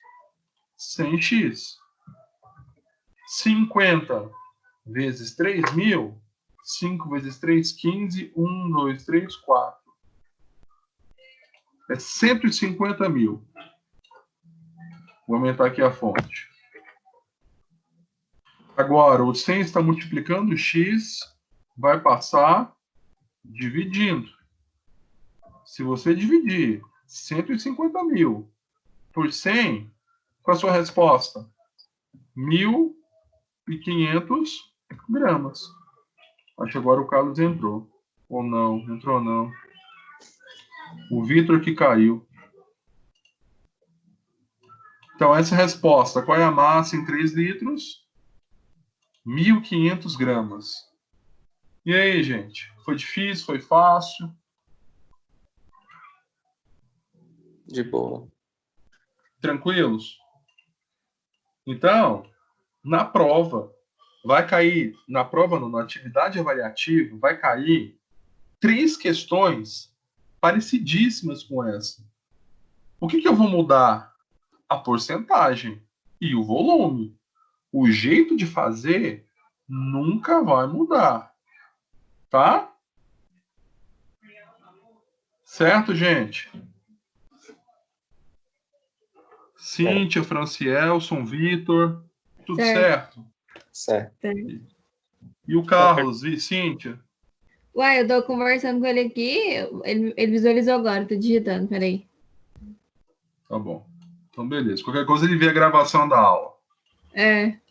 100x. 50 vezes 3.000, 5 vezes 3, 15, 1, 2, 3, 4. É 150.000. Vou aumentar aqui a fonte. Agora, o 100 está multiplicando x, vai passar dividindo. Se você dividir 150.000 por 100, qual é a sua resposta? 1.500 gramas. Acho que agora o Carlos entrou. Ou não, entrou não. O Vitor que caiu. Então, essa é a resposta. Qual é a massa em 3 litros? 1.500 gramas. E aí, gente? Foi difícil? Foi fácil? De boa. Tranquilos? Então, na prova, vai cair, na prova não, na atividade avaliativa, vai cair 3 questões parecidíssimas com essa. O que eu vou mudar? A porcentagem e o volume. O jeito de fazer nunca vai mudar. Tá? Certo, gente? Cíntia, Francielson, Vitor, tudo certo? Certo. E o Carlos, e Cíntia? Uai, eu tô conversando com ele aqui, ele visualizou agora, tô digitando, peraí. Tá bom. Então, beleza. Qualquer coisa ele vê a gravação da aula.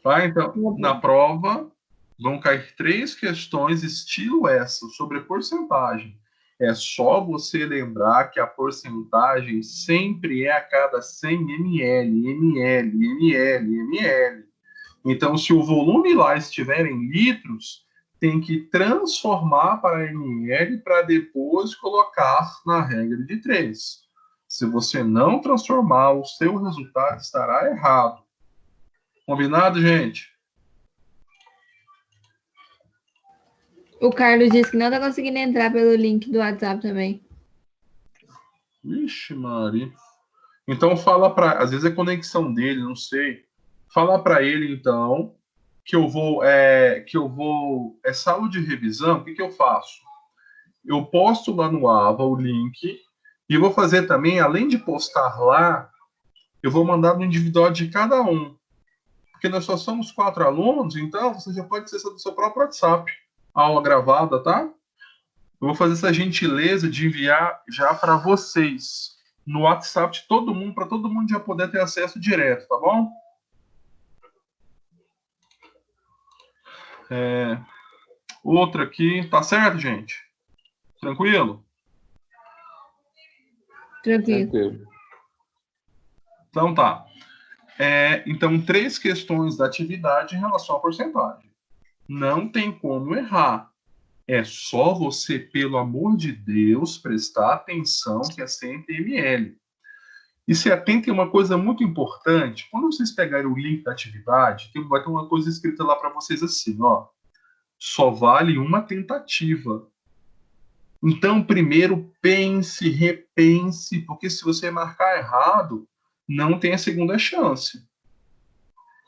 Tá? Então, na prova, vão cair 3 questões estilo essa, sobre a porcentagem. É só você lembrar que a porcentagem sempre é a cada 100 ml. Então, se o volume lá estiver em litros, tem que transformar para ml para depois colocar na regra de 3. Se você não transformar, o seu resultado estará errado. Combinado, gente? O Carlos disse que não tá conseguindo entrar pelo link do WhatsApp também. Vixe, Mari. Então fala para, às vezes é conexão dele, não sei. Fala para ele então que eu vou é sala de revisão. O que eu faço? Eu posto lá no AVA o link E eu vou fazer também, além de postar lá, eu vou mandar no individual de cada um. Porque nós só somos 4 alunos, então você já pode acessar do seu próprio WhatsApp. Aula gravada, tá? Eu vou fazer essa gentileza de enviar já para vocês no WhatsApp de todo mundo, para todo mundo já poder ter acesso direto, tá bom? Outra aqui, tá certo, gente? Tranquilo? Tranquilo. Tranquilo. Então tá. Então, 3 questões da atividade em relação à porcentagem. Não tem como errar. É só você, pelo amor de Deus, prestar atenção que é 100 ml. E se atentem a uma coisa muito importante. Quando vocês pegarem o link da atividade, vai ter uma coisa escrita lá para vocês assim, ó. Só vale uma tentativa. Então, primeiro, pense, repense, porque se você marcar errado, não tem a segunda chance.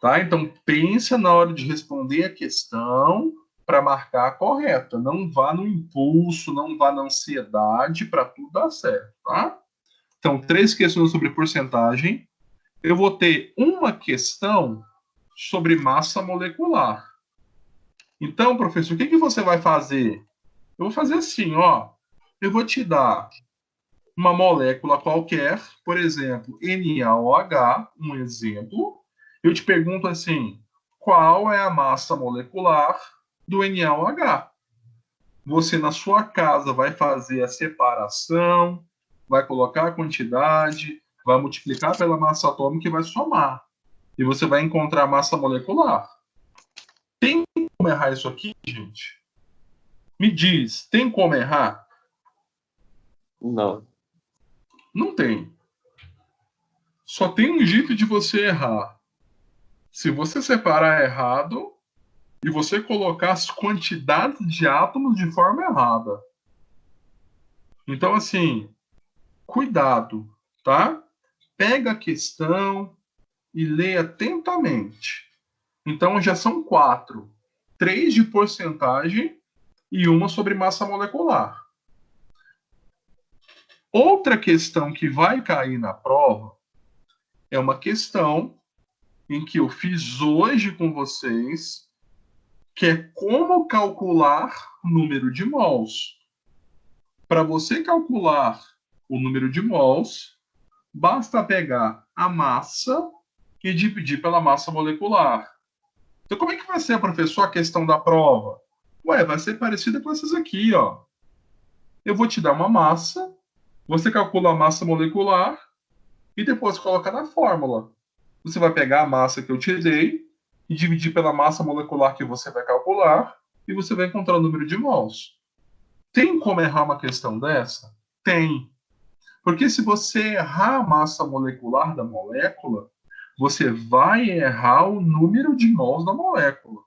Tá? Então, pensa na hora de responder a questão para marcar a correta. Não vá no impulso, não vá na ansiedade para tudo dar certo. Tá? Então, 3 questões sobre porcentagem. Eu vou ter uma questão sobre massa molecular. Então, professor, o que você vai fazer? Eu vou fazer assim, ó. Eu vou te dar uma molécula qualquer, por exemplo, NaOH, um exemplo. Eu te pergunto assim, qual é a massa molecular do NaOH? Você, na sua casa, vai fazer a separação, vai colocar a quantidade, vai multiplicar pela massa atômica e vai somar. E você vai encontrar a massa molecular. Tem como errar isso aqui, gente? Me diz, tem como errar? Não. Não tem. Só tem um jeito de você errar. Se você separar errado e você colocar as quantidades de átomos de forma errada. Então, assim, cuidado, tá? Pega a questão e lê atentamente. Então, já são 4. 3 de porcentagem e uma sobre massa molecular. Outra questão que vai cair na prova é uma questão em que eu fiz hoje com vocês, que é como calcular o número de mols. Para você calcular o número de mols, basta pegar a massa e dividir pela massa molecular. Então, como é que vai ser, professor, a questão da prova? Ué, vai ser parecida com essas aqui, ó. Eu vou te dar uma massa, você calcula a massa molecular e depois coloca na fórmula. Você vai pegar a massa que eu te dei e dividir pela massa molecular que você vai calcular e você vai encontrar o número de mols. Tem como errar uma questão dessa? Tem. Porque se você errar a massa molecular da molécula, você vai errar o número de mols da molécula.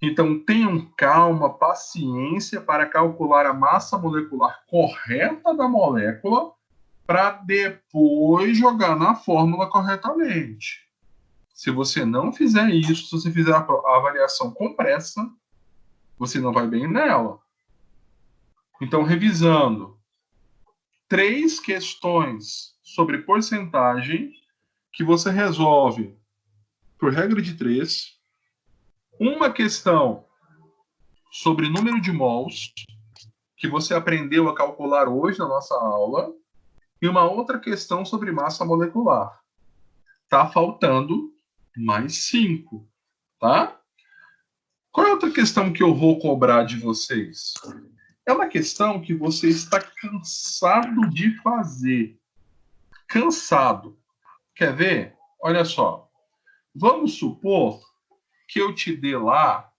Então, tenham calma, paciência para calcular a massa molecular correta da molécula para depois jogar na fórmula corretamente. Se você não fizer isso, se você fizer a avaliação com pressa, você não vai bem nela. Então, revisando, 3 questões sobre porcentagem que você resolve por regra de 3. Uma questão sobre número de mols, que você aprendeu a calcular hoje na nossa aula, e uma outra questão sobre massa molecular. Tá faltando mais 5, tá? Qual é a outra questão que eu vou cobrar de vocês? É uma questão que você está cansado de fazer. Cansado. Quer ver? Olha só. Vamos supor que eu te dê lá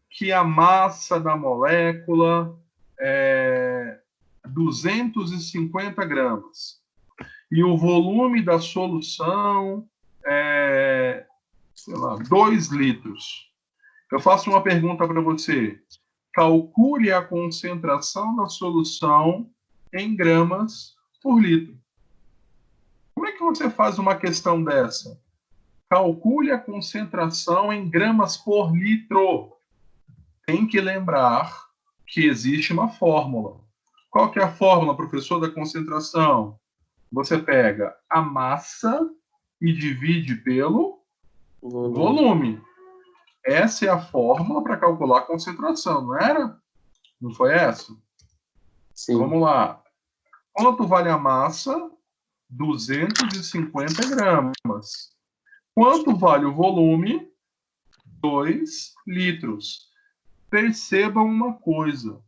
que a massa da molécula é 250 gramas e o volume da solução é, sei lá, 2 litros. Eu faço uma pergunta para você. Calcule a concentração da solução em gramas por litro. Como é que você faz uma questão dessa? Calcule a concentração em gramas por litro. Tem que lembrar que existe uma fórmula. Qual que é a fórmula, professor, da concentração? Você pega a massa e divide pelo volume. Essa é a fórmula para calcular a concentração, não era? Não foi essa? Sim. Então, vamos lá. Quanto vale a massa? 250 gramas. Quanto vale o volume? 2 litros. Percebam uma coisa.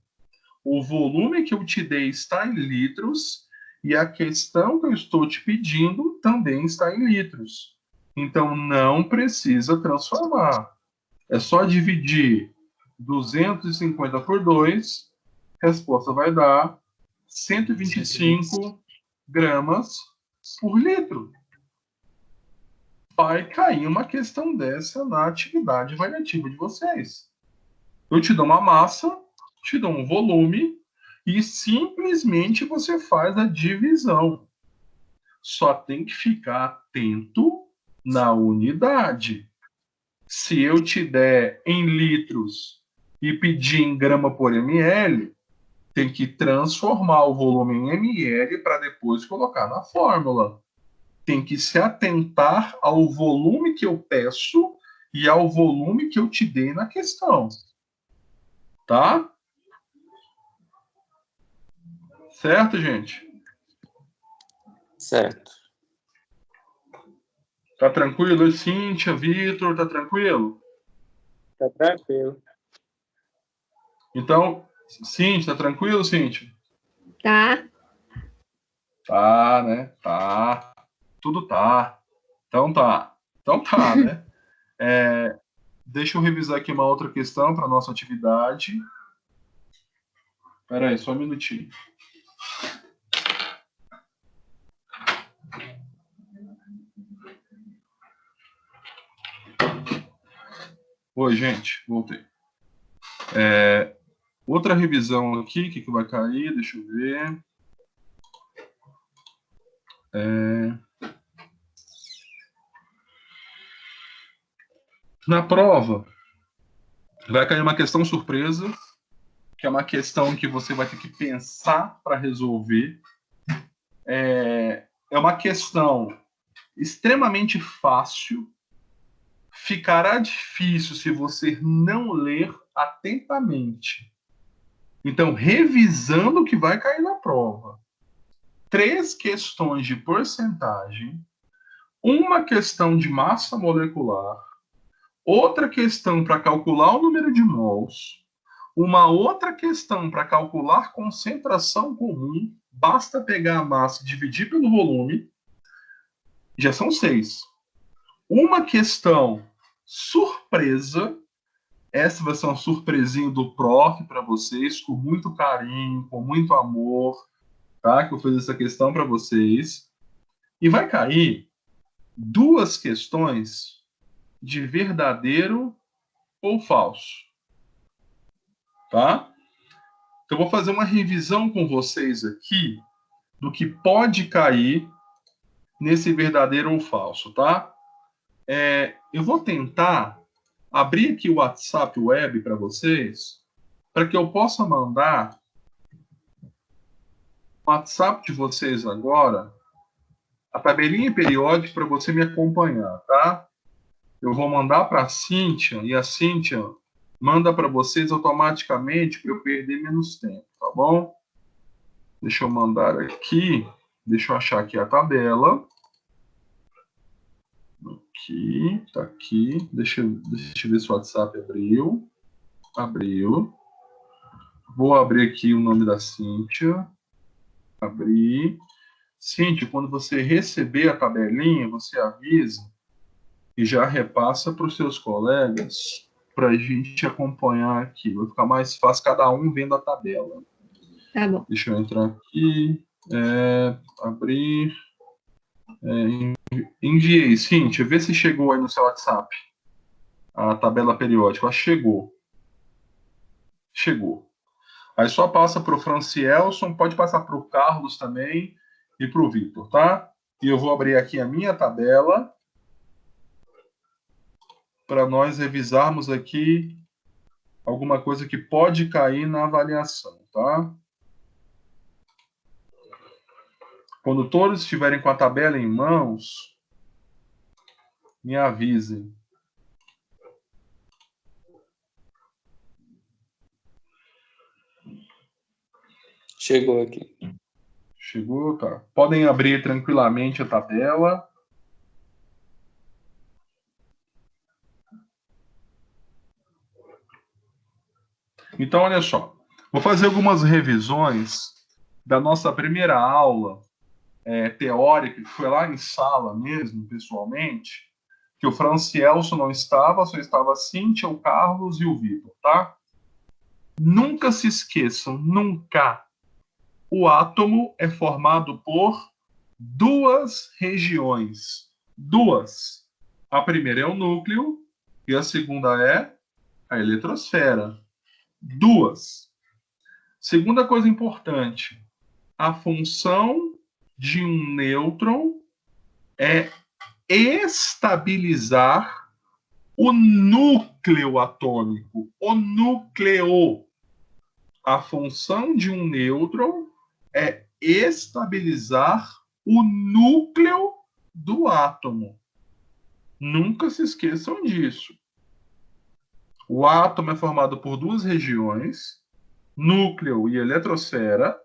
O volume que eu te dei está em litros e a questão que eu estou te pedindo também está em litros. Então, não precisa transformar. É só dividir 250 por 2, a resposta vai dar 125 gramas por litro. Vai cair uma questão dessa na atividade variativa de vocês. Eu te dou uma massa, te dou um volume e simplesmente você faz a divisão. Só tem que ficar atento na unidade. Se eu te der em litros e pedir em grama por ml, tem que transformar o volume em ml para depois colocar na fórmula. Tem que se atentar ao volume que eu peço e ao volume que eu te dei na questão. Tá? Certo, gente? Certo. Tá tranquilo? Cíntia, Vitor, tá tranquilo? Tá tranquilo. Então, Cíntia, tá tranquilo, Cíntia? Tá? Tá, né? Tá. Tudo tá. Então tá. Então tá, né? Deixa eu revisar aqui uma outra questão para nossa atividade. Espera aí, só um minutinho. Oi, gente, voltei. Outra revisão aqui, o que vai cair? Deixa eu ver. Na prova, vai cair uma questão surpresa, que é uma questão que você vai ter que pensar para resolver. É uma questão extremamente fácil. Ficará difícil se você não ler atentamente. Então, revisando o que vai cair na prova. 3 questões de porcentagem, uma questão de massa molecular, outra questão para calcular o número de mols, uma outra questão para calcular concentração comum, basta pegar a massa e dividir pelo volume, já são 6. Uma questão surpresa, essa vai ser uma surpresinha do prof para vocês, com muito carinho, com muito amor, tá? Que eu fiz essa questão para vocês. E vai cair 2 questões de verdadeiro ou falso, tá? Então, eu vou fazer uma revisão com vocês aqui do que pode cair nesse verdadeiro ou falso, tá? Eu vou tentar abrir aqui o WhatsApp web para vocês, para que eu possa mandar o WhatsApp de vocês agora, a tabelinha periódica para você me acompanhar, tá? Eu vou mandar para a Cíntia, e a Cíntia manda para vocês automaticamente para eu perder menos tempo, tá bom? Deixa eu mandar aqui, deixa eu achar aqui a tabela. Aqui, tá aqui. Deixa eu ver se o WhatsApp abriu. Abriu. Vou abrir aqui o nome da Cíntia. Abrir. Cíntia, quando você receber a tabelinha, você avisa e já repassa para os seus colegas para a gente acompanhar aqui. Vai ficar mais fácil cada um vendo a tabela. Tá bom. Deixa eu entrar aqui. Abrir. Enviei. Cíntia, vê se chegou aí no seu WhatsApp a tabela periódica. Chegou. Chegou. Aí só passa para o Francielson, pode passar para o Carlos também e para o Vitor, tá? E eu vou abrir aqui a minha tabela para nós revisarmos aqui alguma coisa que pode cair na avaliação, tá? Quando todos estiverem com a tabela em mãos, me avisem. Chegou aqui. Chegou, tá. Podem abrir tranquilamente a tabela. Então, olha só. Vou fazer algumas revisões da nossa primeira aula teórica, que foi lá em sala mesmo, pessoalmente, que o Francielso não estava, só estava a Cíntia, o Carlos e o Vitor, tá? Nunca se esqueçam, nunca. O átomo é formado por duas regiões. Duas. A primeira é o núcleo e a segunda é a eletrosfera. Duas. Segunda coisa importante, a função de um nêutron é estabilizar o núcleo atômico, o núcleo. A função de um nêutron é estabilizar o núcleo do átomo. Nunca se esqueçam disso. O átomo é formado por duas regiões, núcleo e eletrosfera.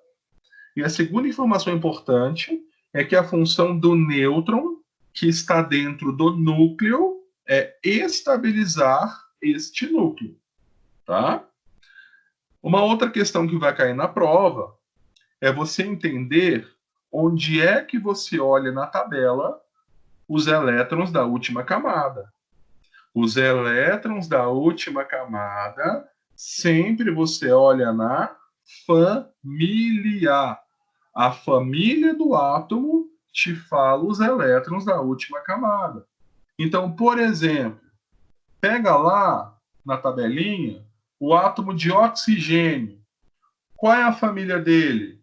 E a segunda informação importante é que a função do nêutron, que está dentro do núcleo, é estabilizar este núcleo. Tá? Uma outra questão que vai cair na prova é você entender onde é que você olha na tabela os elétrons da última camada. Os elétrons da última camada, sempre você olha na família. A família do átomo te fala os elétrons da última camada. Então, por exemplo, pega lá na tabelinha o átomo de oxigênio. Qual é a família dele?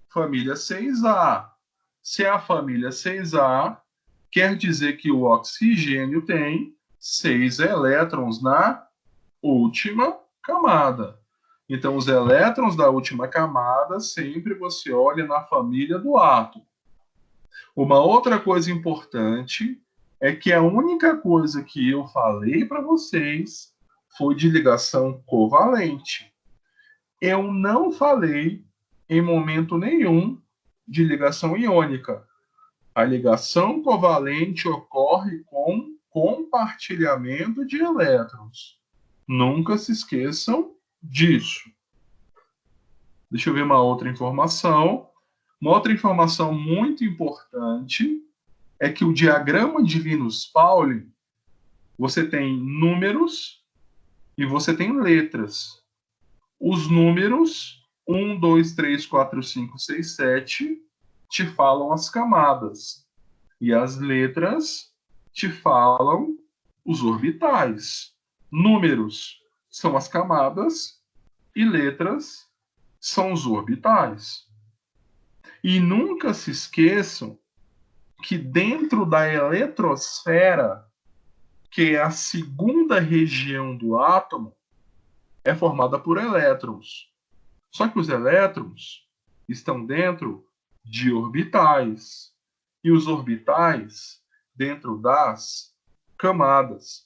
Família 6A. Se é a família 6A, quer dizer que o oxigênio tem 6 elétrons na última camada. Então, os elétrons da última camada, sempre você olha na família do átomo. Uma outra coisa importante é que a única coisa que eu falei para vocês foi de ligação covalente. Eu não falei em momento nenhum de ligação iônica. A ligação covalente ocorre com compartilhamento de elétrons. Nunca se esqueçam disso. Deixa eu ver uma outra informação. Uma outra informação muito importante é que o diagrama de Linus-Pauling, você tem números e você tem letras. Os números 1, 2, 3, 4, 5, 6, 7 te falam as camadas. E as letras te falam os orbitais. Números são as camadas e letras são os orbitais. E nunca se esqueçam que dentro da eletrosfera, que é a segunda região do átomo, é formada por elétrons. Só que os elétrons estão dentro de orbitais. E os orbitais dentro das camadas.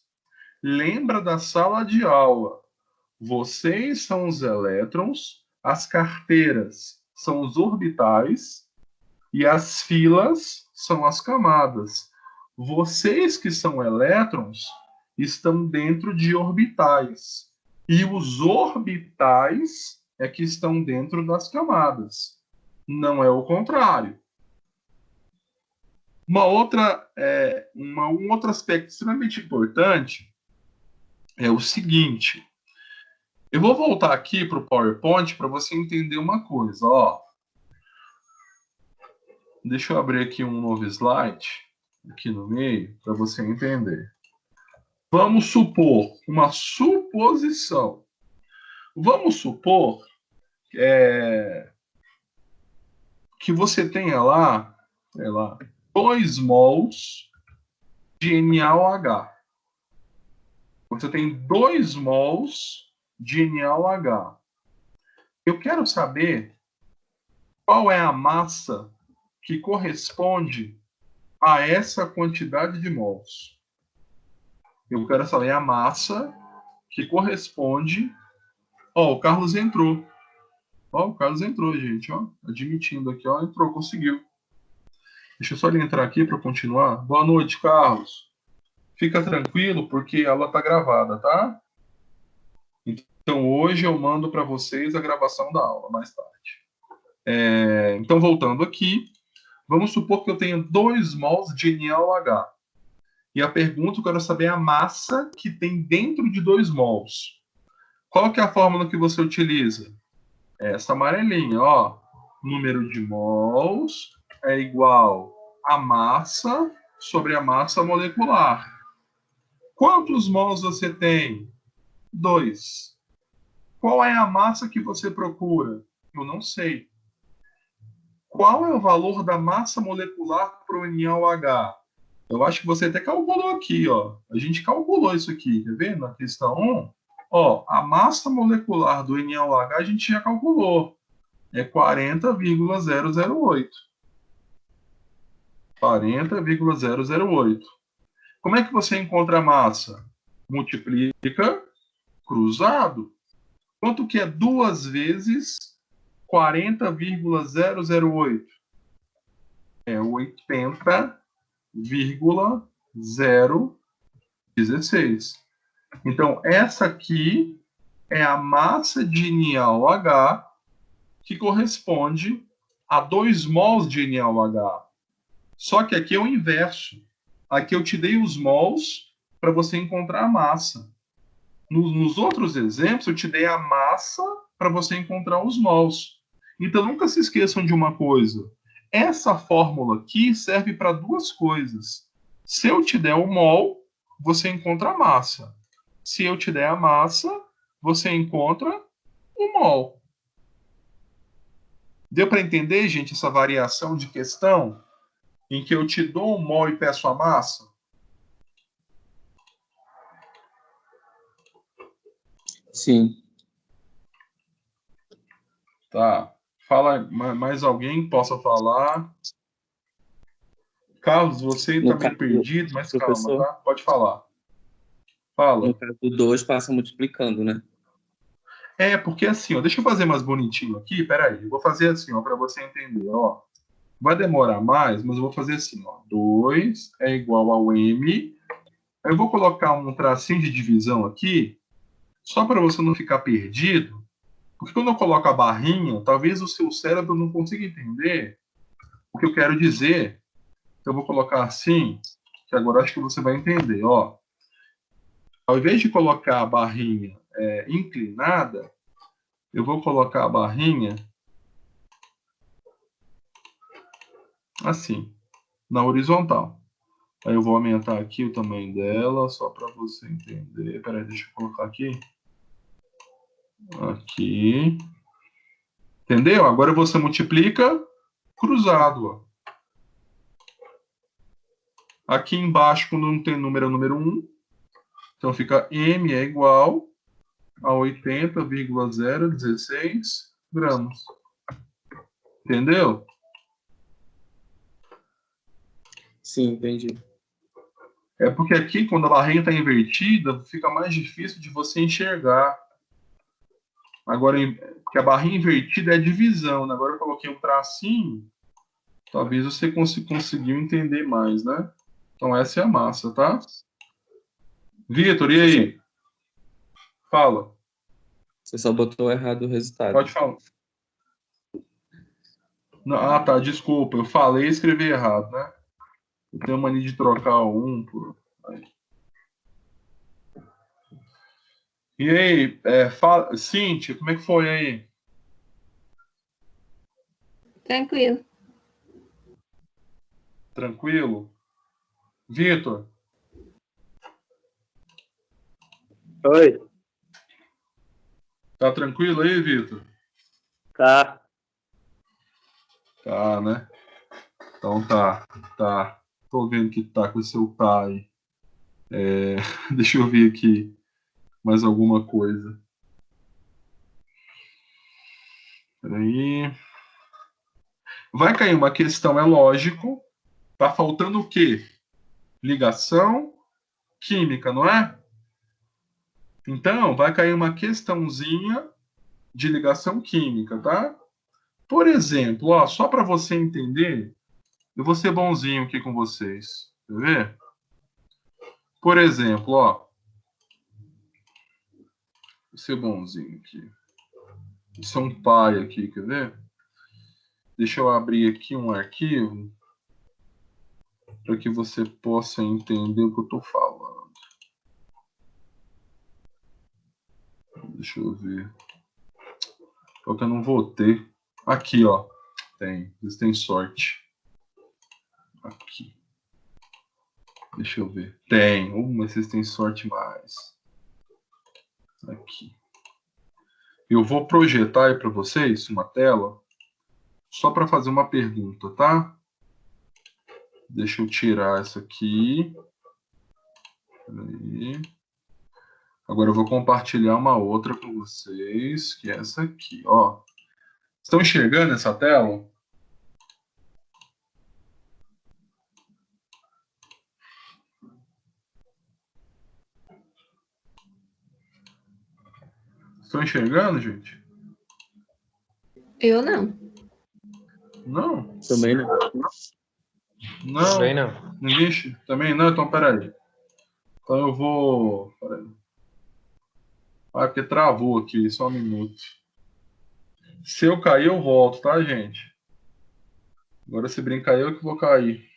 Lembra da sala de aula? Vocês são os elétrons, as carteiras são os orbitais e as filas são as camadas. Vocês que são elétrons estão dentro de orbitais. E os orbitais é que estão dentro das camadas. Não é o contrário. Um outro aspecto extremamente importante é o seguinte. Eu vou voltar aqui para o PowerPoint para você entender uma coisa. Deixa eu abrir aqui um novo slide aqui no meio para você entender. Vamos supor uma suposição. Vamos supor que você tenha lá, sei lá, 2 mols de NaOH. Você tem 2 mols de NaOH. Eu quero saber qual é a massa que corresponde a essa quantidade de mols. Eu quero saber a massa que corresponde... Ó, o Carlos entrou. Ó, o Carlos entrou, gente, ó. Admitindo aqui, ó, entrou, conseguiu. Deixa eu só ele entrar aqui para continuar. Boa noite, Carlos. Fica tranquilo, porque ela está gravada, tá? Então, hoje eu mando para vocês a gravação da aula, mais tarde. Então, voltando aqui, vamos supor que eu tenha 2 mols de NaOH. E a pergunta, eu quero saber a massa que tem dentro de 2 mols. Qual que é a fórmula que você utiliza? Essa amarelinha, ó. Número de mols é igual a massa sobre a massa molecular. Quantos mols você tem? 2. Qual é a massa que você procura? Eu não sei. Qual é o valor da massa molecular para o NaOH? Eu acho que você até calculou aqui, ó. A gente calculou isso aqui, tá vendo? Na questão 1, ó, a massa molecular do NaOH a gente já calculou. É 40,008. 40,008. Como é que você encontra a massa? Multiplica cruzado. Quanto que é 2 vezes 40,008? É 80,016. Então, essa aqui é a massa de NaOH que corresponde a 2 mols de NaOH. Só que aqui é o inverso. Aqui eu te dei os mols para você encontrar a massa. Nos outros exemplos, eu te dei a massa para você encontrar os mols. Então, nunca se esqueçam de uma coisa. Essa fórmula aqui serve para 2 coisas. Se eu te der o mol, você encontra a massa. Se eu te der a massa, você encontra o mol. Deu para entender, gente, essa variação de questão em que eu te dou um mol e peço a massa? Sim. Tá. Fala, mais alguém possa falar? Carlos, você está No meio caso, perdido, mas calma, professor, tá? Pode falar. no Fala. caso do 2 passa multiplicando, né? Porque assim, ó, deixa eu fazer mais bonitinho aqui, peraí. Eu vou fazer assim, ó, para você entender, ó. Vai demorar mais, mas eu vou fazer assim, ó. 2 é igual ao M. Eu vou colocar um tracinho de divisão aqui, só para você não ficar perdido. Porque quando eu coloco a barrinha, talvez o seu cérebro não consiga entender o que eu quero dizer. Eu vou colocar assim, que agora acho que você vai entender, ó. Ao invés de colocar a barrinha inclinada, eu vou colocar a barrinha assim, na horizontal. Aí eu vou aumentar aqui o tamanho dela, só para você entender. Peraí, deixa eu colocar aqui. Aqui. Entendeu? Agora você multiplica cruzado, ó. Aqui embaixo, quando não tem número, é o número 1. Então fica M é igual a 80,016 gramas. Entendeu? Sim, entendi. É porque aqui, quando a barrinha está invertida, fica mais difícil de você enxergar. Agora, porque a barrinha invertida é a divisão, né? Agora eu coloquei um tracinho, talvez você conseguiu entender mais, né? Então essa é a massa, tá? Vitor, e aí? Fala. Você só botou errado o resultado. Pode falar. Não, tá, desculpa. Eu falei e escrevi errado, né? Eu tenho mania de trocar o 1 por... E aí, Cíntia, como é que foi aí? Tranquilo. Tranquilo? Vitor? Oi, Tá tranquilo aí, Vitor? tá. Tá, né? Então tá. Tô vendo que tá com o seu tá aí. Deixa eu ver aqui mais alguma coisa. Peraí. Vai cair uma questão, é lógico. Tá faltando o quê? Ligação química, não é? Então, vai cair uma questãozinha de ligação química, tá? Por exemplo, ó, só para você entender, eu vou ser bonzinho aqui com vocês. Quer ver? Por exemplo, ó. Vou ser bonzinho aqui. Isso é um pai aqui, quer ver? Deixa eu abrir aqui um arquivo para que você possa entender o que eu estou falando. Deixa eu ver. Só que eu não vou ter. Aqui, ó. Tem. Vocês têm sorte. Aqui. Deixa eu ver. Tem. Mas vocês têm sorte mais. Aqui. Eu vou projetar aí para vocês uma tela só para fazer uma pergunta, tá? Deixa eu tirar essa aqui. Peraí. Agora eu vou compartilhar uma outra com vocês, que é essa aqui, ó. Estão enxergando essa tela? Estão enxergando, gente? Eu não. Não? Também não. Não? Também não. Ninguém? Também não? Então, peraí. Então eu vou... Peraí. Ah, porque travou aqui, só um minuto. Se eu cair, eu volto, tá, gente? Agora se brincar eu que vou cair.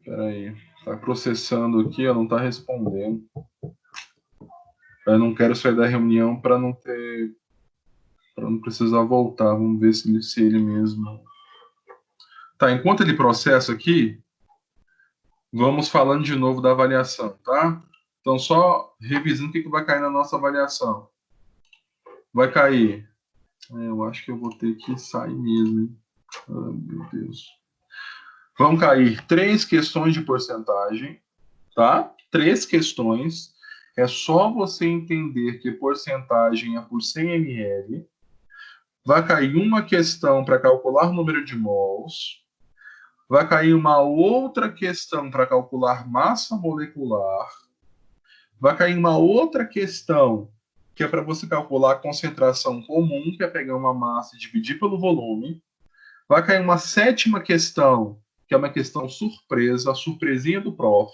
Peraí. Tá processando aqui, ó, não tá respondendo. Eu não quero sair da reunião para não ter... para não precisar voltar. Vamos ver se ele mesmo... Tá, enquanto ele processa aqui, vamos falando de novo da avaliação, tá? Então, só revisando o que vai cair na nossa avaliação. Vai cair. Eu acho que eu vou ter que sair mesmo, hein? Ai, meu Deus. Vão cair 3 questões de porcentagem, tá? 3 questões. É só você entender que porcentagem é por 100 ml. Vai cair uma questão para calcular o número de mols. Vai cair uma outra questão para calcular massa molecular. Vai cair uma outra questão que é para você calcular a concentração comum, que é pegar uma massa e dividir pelo volume. Vai cair uma 7ª questão, que é uma questão surpresa, a surpresinha do prof.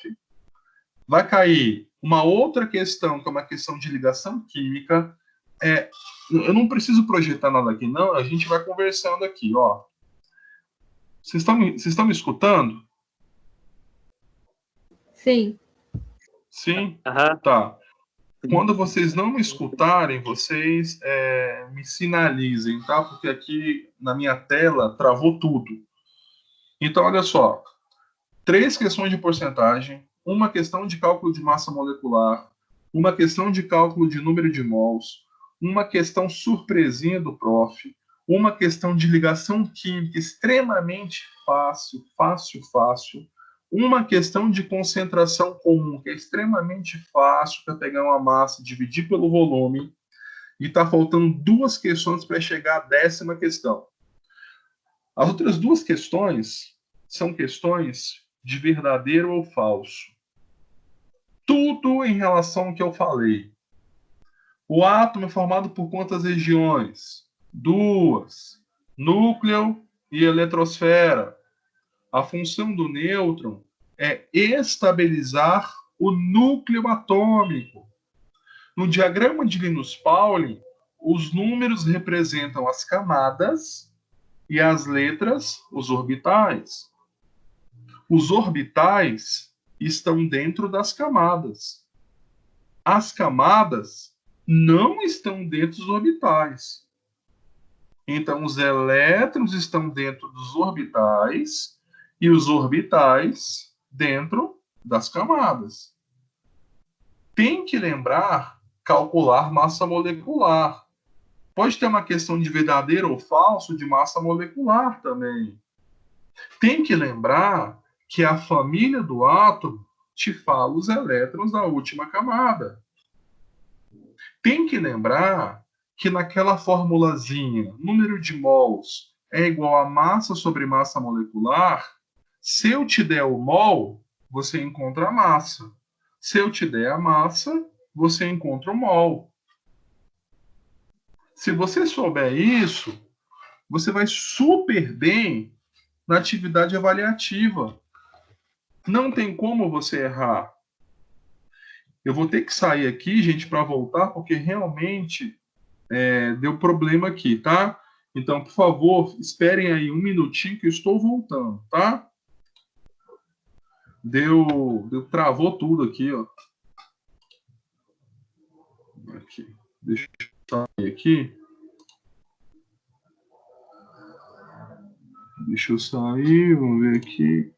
Vai cair uma outra questão, que é uma questão de ligação química. Eu não preciso projetar nada aqui, não. A gente vai conversando aqui, ó. Vocês estão me escutando? Sim. Sim? Aham. Tá. Quando vocês não me escutarem, vocês me sinalizem, tá? Porque aqui na minha tela travou tudo. Então, olha só. 3 questões de porcentagem, uma questão de cálculo de massa molecular, uma questão de cálculo de número de mols, uma questão surpresinha do prof, uma questão de ligação química extremamente fácil, uma questão de concentração comum, que é extremamente fácil para pegar uma massa, dividir pelo volume, e está faltando 2 questões para chegar à 10ª questão. As outras 2 questões são questões de verdadeiro ou falso. Tudo em relação ao que eu falei. O átomo é formado por quantas regiões? 2. Núcleo e eletrosfera. A função do nêutron é estabilizar o núcleo atômico. No diagrama de Linus-Pauling, os números representam as camadas e as letras, os orbitais. Os orbitais estão dentro das camadas. As camadas não estão dentro dos orbitais. Então, os elétrons estão dentro dos orbitais e os orbitais dentro das camadas. Tem que lembrar, calcular massa molecular. Pode ter uma questão de verdadeiro ou falso de massa molecular também. Tem que lembrar que a família do átomo te fala os elétrons da última camada. Tem que lembrar que naquela formulazinha, número de mols é igual a massa sobre massa molecular, se eu te der o mol, você encontra a massa. Se eu te der a massa, você encontra o mol. Se você souber isso, você vai super bem na atividade avaliativa. Não tem como você errar. Eu vou ter que sair aqui, gente, para voltar, porque realmente deu problema aqui, tá? Então, por favor, esperem aí um minutinho que eu estou voltando, tá? Travou tudo aqui, ó. Aqui. Deixa eu sair aqui. Deixa eu sair, vamos ver aqui.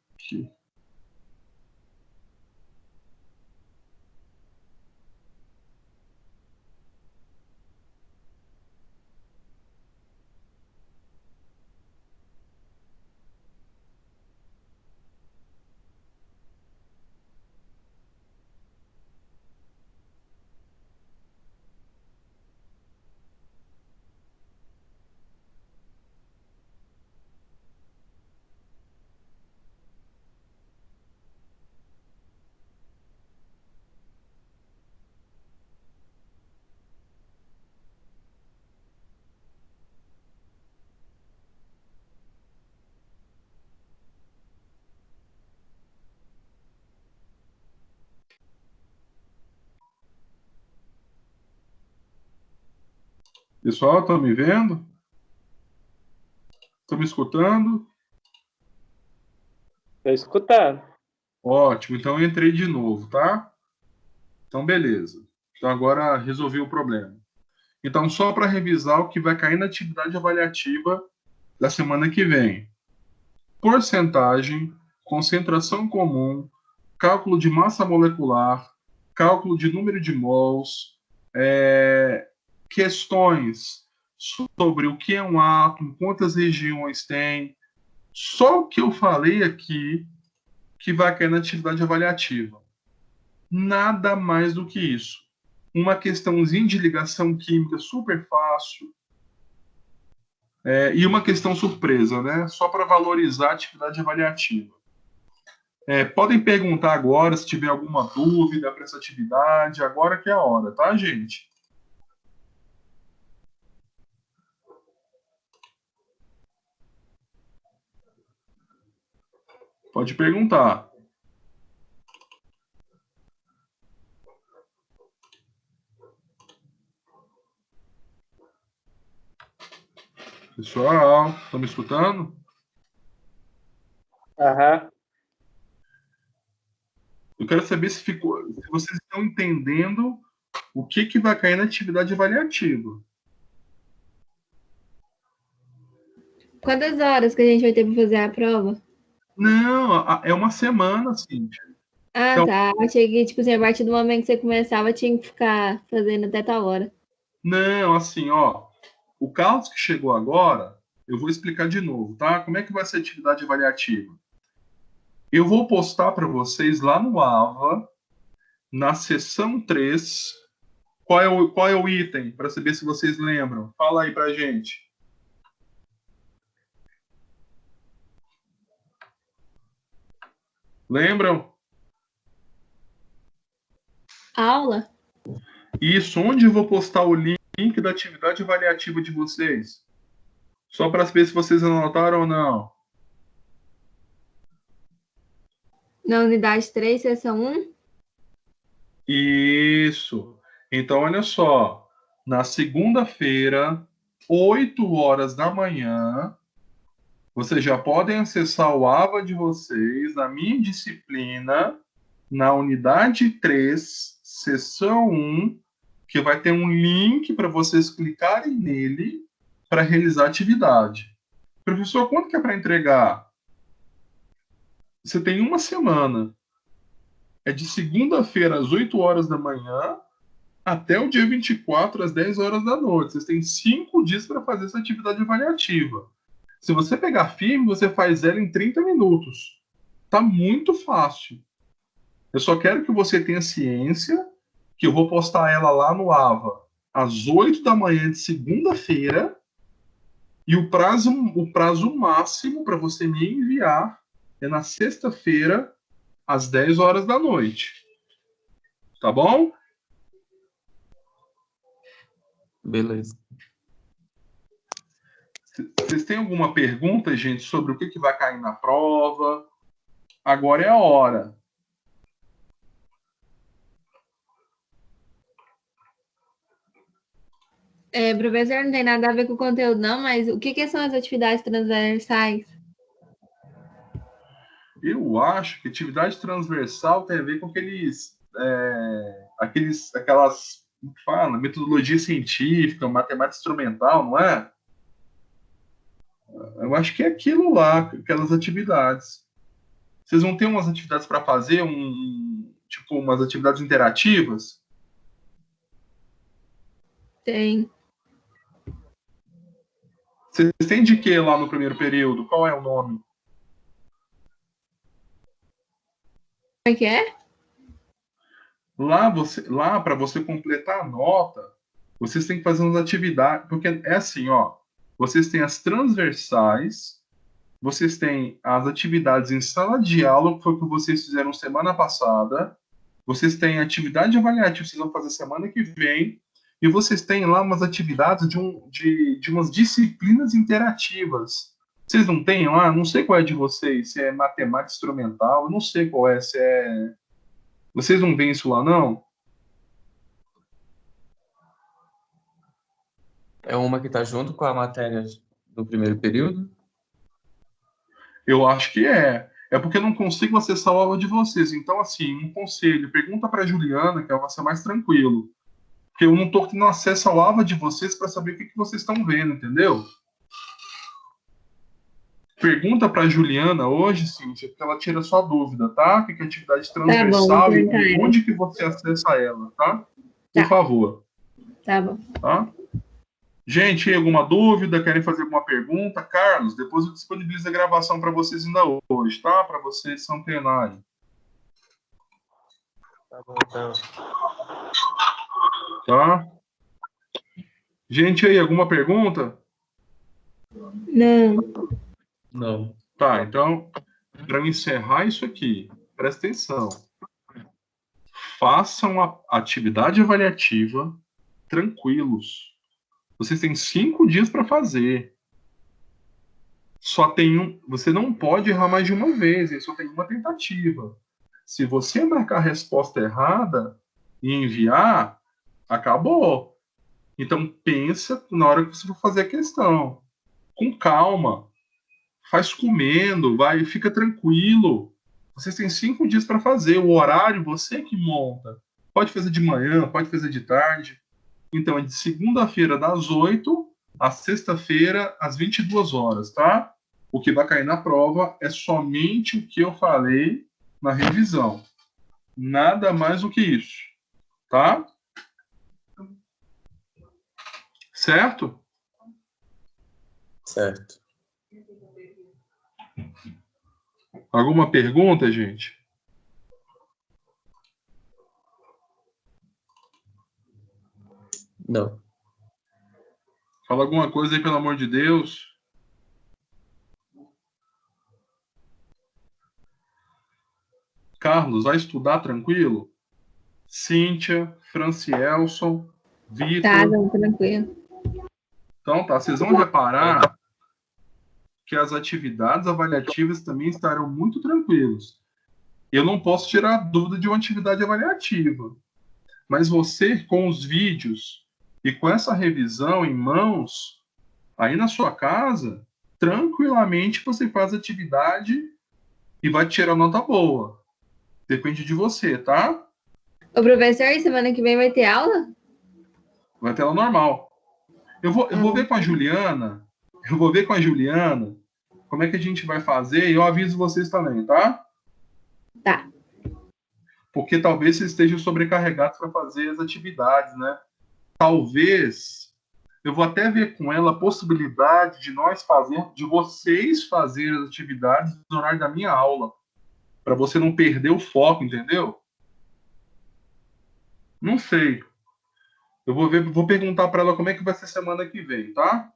Pessoal, estão me vendo? Estão me escutando? Tô escutando. Ótimo, então eu entrei de novo, tá? Então, beleza. Então, agora resolvi o problema. Então, só para revisar o que vai cair na atividade avaliativa da semana que vem. Porcentagem, concentração comum, cálculo de massa molecular, cálculo de número de mols, questões sobre o que é um átomo, quantas regiões tem. Só o que eu falei aqui que vai cair na atividade avaliativa. Nada mais do que isso. Uma questãozinha de ligação química super fácil. E uma questão surpresa, né? Só para valorizar a atividade avaliativa. Podem perguntar agora se tiver alguma dúvida para essa atividade. Agora que é a hora, tá, gente? Pode perguntar. Pessoal, estão me escutando? Aham. Eu quero saber se vocês estão entendendo o que vai cair na atividade avaliativa. Quantas horas que a gente vai ter para fazer a prova? Não, é uma semana, Cíntia. Ah, Então, tá. Achei que, tipo assim, a partir do momento que você começava, tinha que ficar fazendo até tal hora. Não, assim, ó. O Carlos que chegou agora, eu vou explicar de novo, tá? Como é que vai ser a atividade avaliativa? Eu vou postar para vocês lá no AVA, na seção 3, qual é o item, para saber se vocês lembram. Fala aí pra gente. Lembram? Aula? Isso, onde eu vou postar o link da atividade avaliativa de vocês? Só para saber se vocês anotaram ou não. Na unidade 3, seção 1? Isso. Então, olha só. Na segunda-feira, 8 horas da manhã, vocês já podem acessar o AVA de vocês, na minha disciplina, na unidade 3, seção 1, que vai ter um link para vocês clicarem nele para realizar a atividade. Professor, quanto que é para entregar? Você tem uma semana. É de segunda-feira às 8 horas da manhã até o dia 24 às 10 horas da noite. Vocês têm 5 dias para fazer essa atividade avaliativa. Se você pegar firme, você faz ela em 30 minutos. Tá muito fácil. Eu só quero que você tenha ciência que eu vou postar ela lá no AVA às 8 da manhã de segunda-feira, e o prazo máximo para você me enviar é na sexta-feira, às 10 horas da noite. Tá bom? Beleza. Vocês têm alguma pergunta, gente, sobre o que vai cair na prova? Agora é a hora. Professor, não tem nada a ver com o conteúdo, não, mas o que são as atividades transversais? Eu acho que atividade transversal tem a ver com aquelas, como que fala, metodologia científica, matemática instrumental, não é? Eu acho que é aquilo lá, aquelas atividades. Vocês vão ter umas atividades para fazer, tipo umas atividades interativas? Tem. Vocês têm de que lá no primeiro período? Qual é o nome? Como é que é? Lá para você completar a nota, vocês têm que fazer umas atividades, porque é assim, ó, vocês têm as transversais, vocês têm as atividades em sala de aula, que foi o que vocês fizeram semana passada, vocês têm atividade avaliativa que vocês vão fazer semana que vem, e vocês têm lá umas atividades de umas disciplinas interativas. Vocês não têm lá? Não sei qual é de vocês, se é matemática instrumental, eu não sei qual é, se é... Vocês não veem isso lá, não? É uma que está junto com a matéria do primeiro período? Eu acho que é. É porque eu não consigo acessar a aula de vocês. Então, assim, um conselho, pergunta para a Juliana, que ela vai ser mais tranquilo. Porque eu não estou tendo acesso à aula de vocês para saber o que vocês estão vendo, entendeu? Pergunta para a Juliana hoje, Cíntia, porque ela tira sua dúvida, tá? O que é atividade transversal vou e perguntar. onde que você acessa ela, tá? Por Tá. favor. Tá bom. Tá? Gente, tem alguma dúvida? Querem fazer alguma pergunta? Carlos, depois eu disponibilizo a gravação para vocês ainda hoje, tá? Para vocês se antenarem. Tá bom, então. Tá? Gente, aí, alguma pergunta? Não. Não. Tá, então, para eu encerrar isso aqui, presta atenção. Façam a atividade avaliativa tranquilos. Vocês têm 5 dias para fazer. Você não pode errar mais de uma vez, só tem uma tentativa. Se você marcar a resposta errada e enviar, acabou. Então pensa na hora que você for fazer a questão. Com calma. Faz comendo, vai, fica tranquilo. Vocês têm 5 dias para fazer. O horário você que monta. Pode fazer de manhã, pode fazer de tarde. Então é de segunda-feira das 8 a sexta-feira às 22 horas, tá? O que vai cair na prova é somente o que eu falei na revisão. Nada mais do que isso, tá? Certo? Certo. Alguma pergunta, gente? Não. Fala alguma coisa aí, pelo amor de Deus. Carlos, vai estudar tranquilo? Cíntia, Francielson, Vitor. Tá, não, tranquilo. Então tá, vocês vão reparar que as atividades avaliativas também estarão muito tranquilos. Eu não posso tirar a dúvida de uma atividade avaliativa. Mas você, com os vídeos e com essa revisão em mãos, aí na sua casa, tranquilamente você faz a atividade e vai tirar nota boa. Depende de você, tá? Ô, professor, semana que vem vai ter aula? Vai ter ela normal. Eu vou ver com a Juliana. Eu vou ver com a Juliana como é que a gente vai fazer e eu aviso vocês também, tá? Tá. Porque talvez vocês estejam sobrecarregados para fazer as atividades, né? Talvez eu vou até ver com ela a possibilidade de vocês fazerem as atividades no horário da minha aula, para você não perder o foco, entendeu? Não sei. Eu vou perguntar para ela como é que vai ser semana que vem, tá?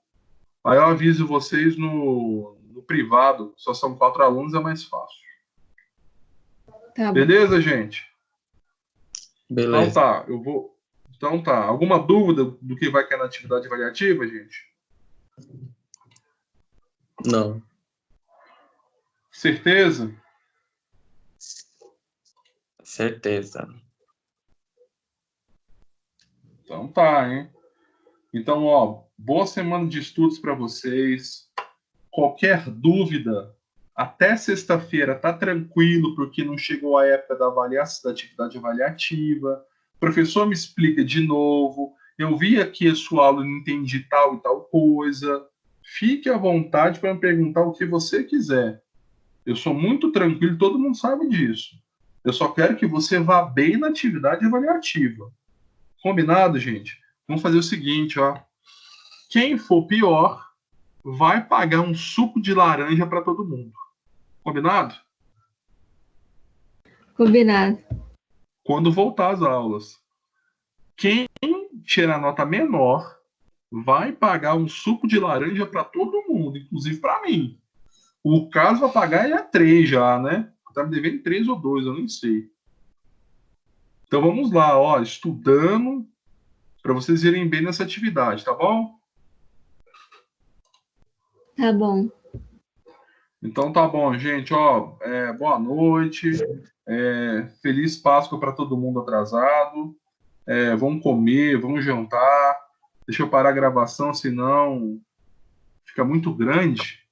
Aí eu aviso vocês no privado. Só são 4 alunos, é mais fácil. Tá bom. Beleza, gente? Então Beleza. tá, eu vou. Então tá. Alguma dúvida do que vai cair na atividade avaliativa, gente? Não. Certeza? Certeza. Então tá, hein? Então, ó, boa semana de estudos para vocês. Qualquer dúvida, até sexta-feira tá tranquilo, porque não chegou a época da avaliação, da atividade avaliativa. O professor me explica de novo. Eu vi aqui a sua aula e não entendi tal e tal coisa. Fique à vontade para me perguntar o que você quiser. Eu sou muito tranquilo, todo mundo sabe disso. Eu só quero que você vá bem na atividade avaliativa. Combinado, gente? Vamos fazer o seguinte, ó. Quem for pior vai pagar um suco de laranja para todo mundo. Combinado? Combinado. Quando voltar às aulas. Quem tirar nota menor vai pagar um suco de laranja para todo mundo, inclusive para mim. O caso vai pagar é 3 já, né? Tá me devendo 3 ou 2, eu nem sei. Então vamos lá, ó, estudando para vocês irem bem nessa atividade, tá bom? Tá bom. Então tá bom, gente, ó, boa noite, feliz Páscoa para todo mundo atrasado, vamos comer, vamos jantar, deixa eu parar a gravação, senão fica muito grande.